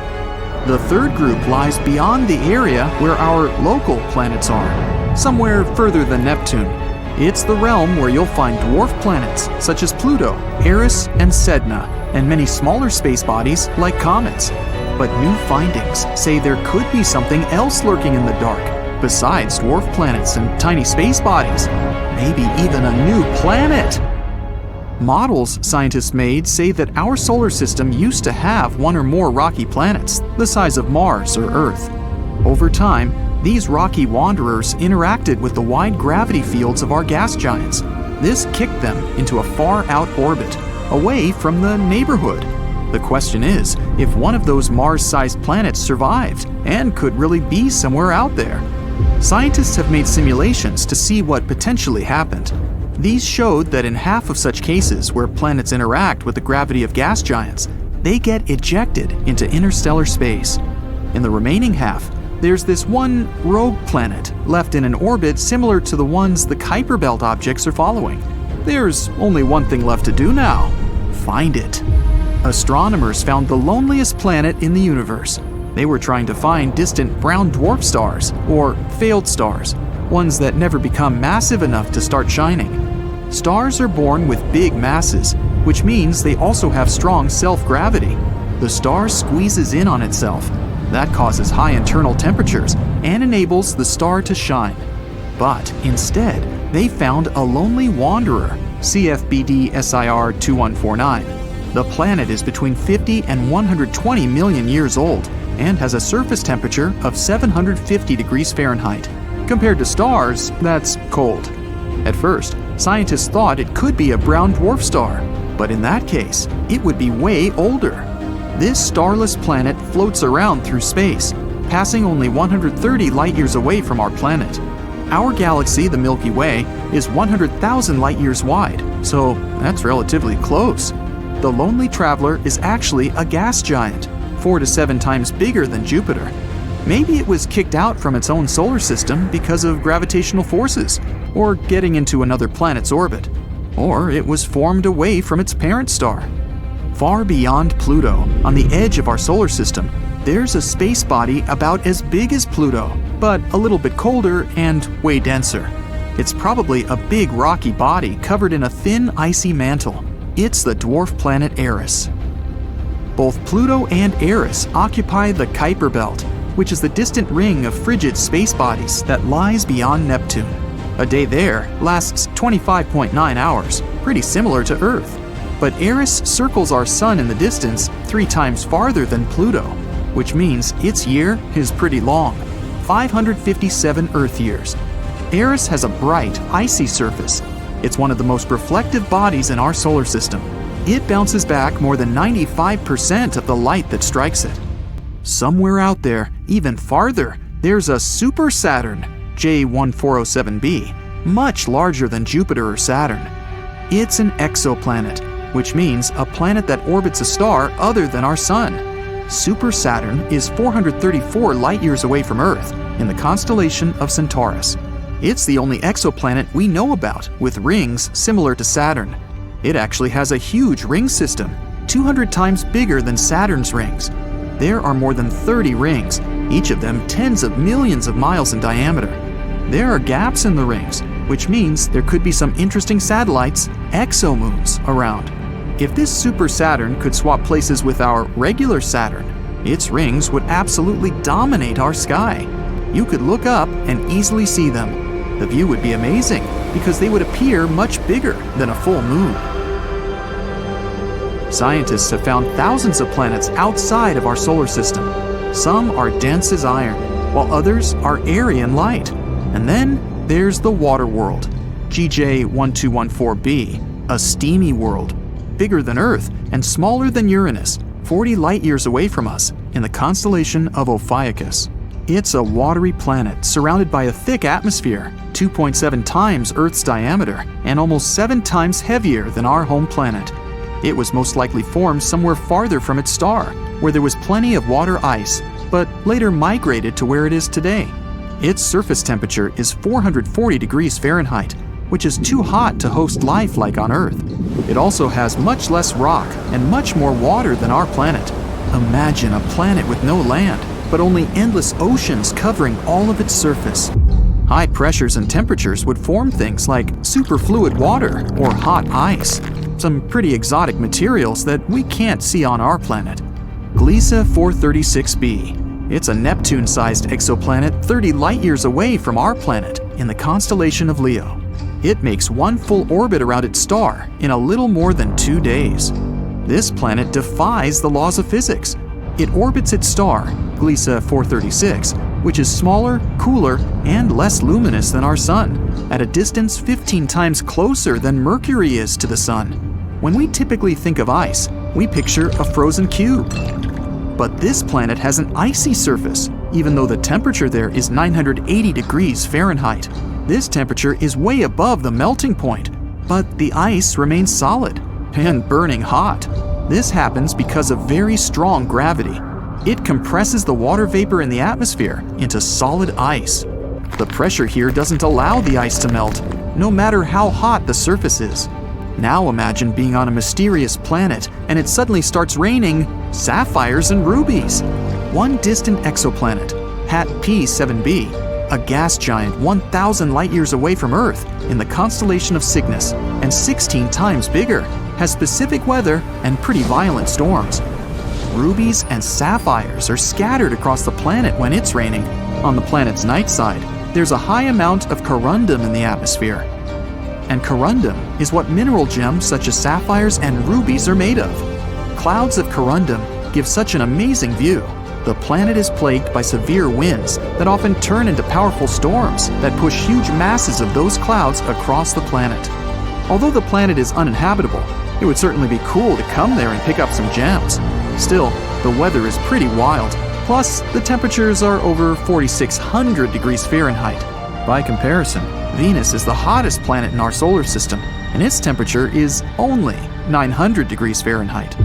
The third group lies beyond the area where our local planets are, somewhere further than Neptune. It's the realm where you'll find dwarf planets such as Pluto, Eris, and Sedna, and many smaller space bodies like comets. But new findings say there could be something else lurking in the dark, besides dwarf planets and tiny space bodies. Maybe even a new planet. Models scientists made say that our solar system used to have 1 or more rocky planets, the size of Mars or Earth. Over time, these rocky wanderers interacted with the wide gravity fields of our gas giants. This kicked them into a far-out orbit, away from the neighborhood. The question is, if one of those Mars-sized planets survived and could really be somewhere out there. Scientists have made simulations to see what potentially happened. These showed that in half of such cases where planets interact with the gravity of gas giants, they get ejected into interstellar space. In the remaining half, there's this one rogue planet left in an orbit similar to the ones the Kuiper Belt objects are following. There's only one thing left to do now: find it. Astronomers found the loneliest planet in the universe. They were trying to find distant brown dwarf stars, or failed stars, ones that never become massive enough to start shining. Stars are born with big masses, which means they also have strong self-gravity. The star squeezes in on itself. That causes high internal temperatures and enables the star to shine. But instead, they found a lonely wanderer, CFBD SIR 2149. The planet is between 50 and 120 million years old and has a surface temperature of 750 degrees Fahrenheit. Compared to stars, that's cold. At first, scientists thought it could be a brown dwarf star, but in that case, it would be way older. This starless planet floats around through space, passing only 130 light-years away from our planet. Our galaxy, the Milky Way, is 100,000 light-years wide, so that's relatively close. The lonely traveler is actually a gas giant, 4 to 7 times bigger than Jupiter. Maybe it was kicked out from its own solar system because of gravitational forces, or getting into another planet's orbit. Or it was formed away from its parent star. Far beyond Pluto, on the edge of our solar system, there's a space body about as big as Pluto, but a little bit colder and way denser. It's probably a big rocky body covered in a thin icy mantle. It's the dwarf planet Eris. Both Pluto and Eris occupy the Kuiper Belt, which is the distant ring of frigid space bodies that lies beyond Neptune. A day there lasts 25.9 hours, pretty similar to Earth. But Eris circles our sun in the distance 3 times farther than Pluto, which means its year is pretty long, 557 Earth years. Eris has a bright, icy surface. It's one of the most reflective bodies in our solar system. It bounces back more than 95% of the light that strikes it. Somewhere out there, even farther, there's a super Saturn, J1407b, much larger than Jupiter or Saturn. It's an exoplanet, which means a planet that orbits a star other than our Sun. Super Saturn is 434 light-years away from Earth in the constellation of Centaurus. It's the only exoplanet we know about with rings similar to Saturn. It actually has a huge ring system, 200 times bigger than Saturn's rings. There are more than 30 rings, each of them tens of millions of miles in diameter. There are gaps in the rings, which means there could be some interesting satellites, exomoons, around. If this super Saturn could swap places with our regular Saturn, its rings would absolutely dominate our sky. You could look up and easily see them. The view would be amazing because they would appear much bigger than a full moon. Scientists have found thousands of planets outside of our solar system. Some are dense as iron, while others are airy and light. And then there's the water world, GJ1214b, a steamy world, bigger than Earth and smaller than Uranus, 40 light-years away from us, in the constellation of Ophiuchus. It's a watery planet surrounded by a thick atmosphere, 2.7 times Earth's diameter, and almost 7 times heavier than our home planet. It was most likely formed somewhere farther from its star, where there was plenty of water ice, but later migrated to where it is today. Its surface temperature is 440 degrees Fahrenheit, which is too hot to host life like on Earth. It also has much less rock and much more water than our planet. Imagine a planet with no land, but only endless oceans covering all of its surface. High pressures and temperatures would form things like superfluid water or hot ice, some pretty exotic materials that we can't see on our planet. Gliese 436b. It's a Neptune-sized exoplanet 30 light-years away from our planet in the constellation of Leo. It makes one full orbit around its star in a little more than 2 days. This planet defies the laws of physics. It orbits its star, Gliese 436, which is smaller, cooler, and less luminous than our Sun, at a distance 15 times closer than Mercury is to the Sun. When we typically think of ice, we picture a frozen cube. But this planet has an icy surface, even though the temperature there is 980 degrees Fahrenheit. This temperature is way above the melting point, but the ice remains solid and burning hot. This happens because of very strong gravity. It compresses the water vapor in the atmosphere into solid ice. The pressure here doesn't allow the ice to melt, no matter how hot the surface is. Now imagine being on a mysterious planet and it suddenly starts raining sapphires and rubies. One distant exoplanet, HAT P7b, a gas giant 1,000 light-years away from Earth in the constellation of Cygnus and 16 times bigger, has specific weather and pretty violent storms. Rubies and sapphires are scattered across the planet when it's raining. On the planet's night side, there's a high amount of corundum in the atmosphere. And corundum is what mineral gems such as sapphires and rubies are made of. Clouds of corundum give such an amazing view. The planet is plagued by severe winds that often turn into powerful storms that push huge masses of those clouds across the planet. Although the planet is uninhabitable, it would certainly be cool to come there and pick up some gems. Still, the weather is pretty wild. Plus, the temperatures are over 4,600 degrees Fahrenheit. By comparison, Venus is the hottest planet in our solar system, and its temperature is only 900 degrees Fahrenheit.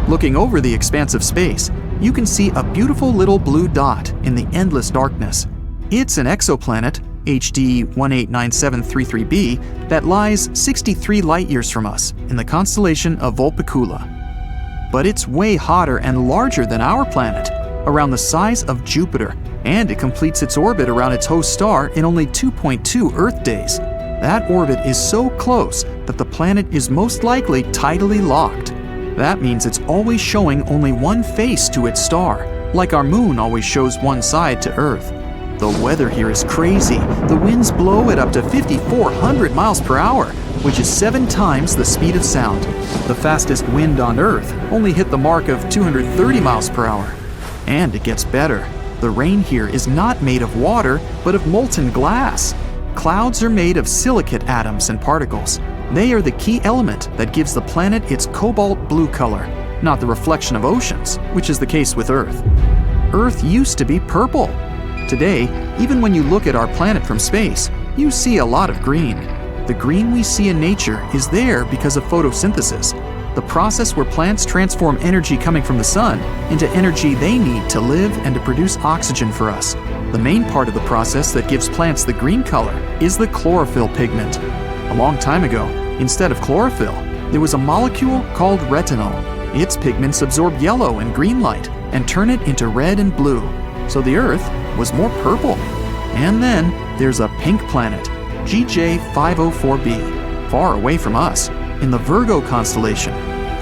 Looking over the expanse of space, you can see a beautiful little blue dot in the endless darkness. It's an exoplanet, HD 189733b, that lies 63 light-years from us in the constellation of Vulpecula. But it's way hotter and larger than our planet, around the size of Jupiter, and it completes its orbit around its host star in only 2.2 Earth days. That orbit is so close that the planet is most likely tidally locked. That means it's always showing only one face to its star, like our moon always shows one side to Earth. The weather here is crazy. The winds blow at up to 5,400 miles per hour, which is 7 times the speed of sound. The fastest wind on Earth only hit the mark of 230 miles per hour. And it gets better. The rain here is not made of water, but of molten glass. Clouds are made of silicate atoms and particles. They are the key element that gives the planet its cobalt blue color, not the reflection of oceans, which is the case with Earth. Earth used to be purple. Today, even when you look at our planet from space, you see a lot of green. The green we see in nature is there because of photosynthesis. the process where plants transform energy coming from the sun into energy they need to live and to produce oxygen for us. The main part of the process that gives plants the green color is the chlorophyll pigment. A long time ago, instead of chlorophyll, there was a molecule called retinol. Its pigments absorb yellow and green light and turn it into red and blue, so the Earth was more purple. And then there's a pink planet, GJ 504b, far away from us, in the Virgo constellation,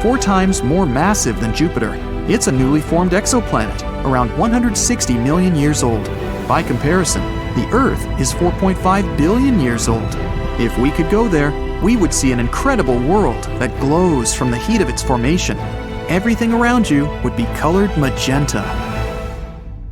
4 times more massive than Jupiter. It's a newly formed exoplanet, around 160 million years old. By comparison, the Earth is 4.5 billion years old. If we could go there, we would see an incredible world that glows from the heat of its formation. Everything around you would be colored magenta.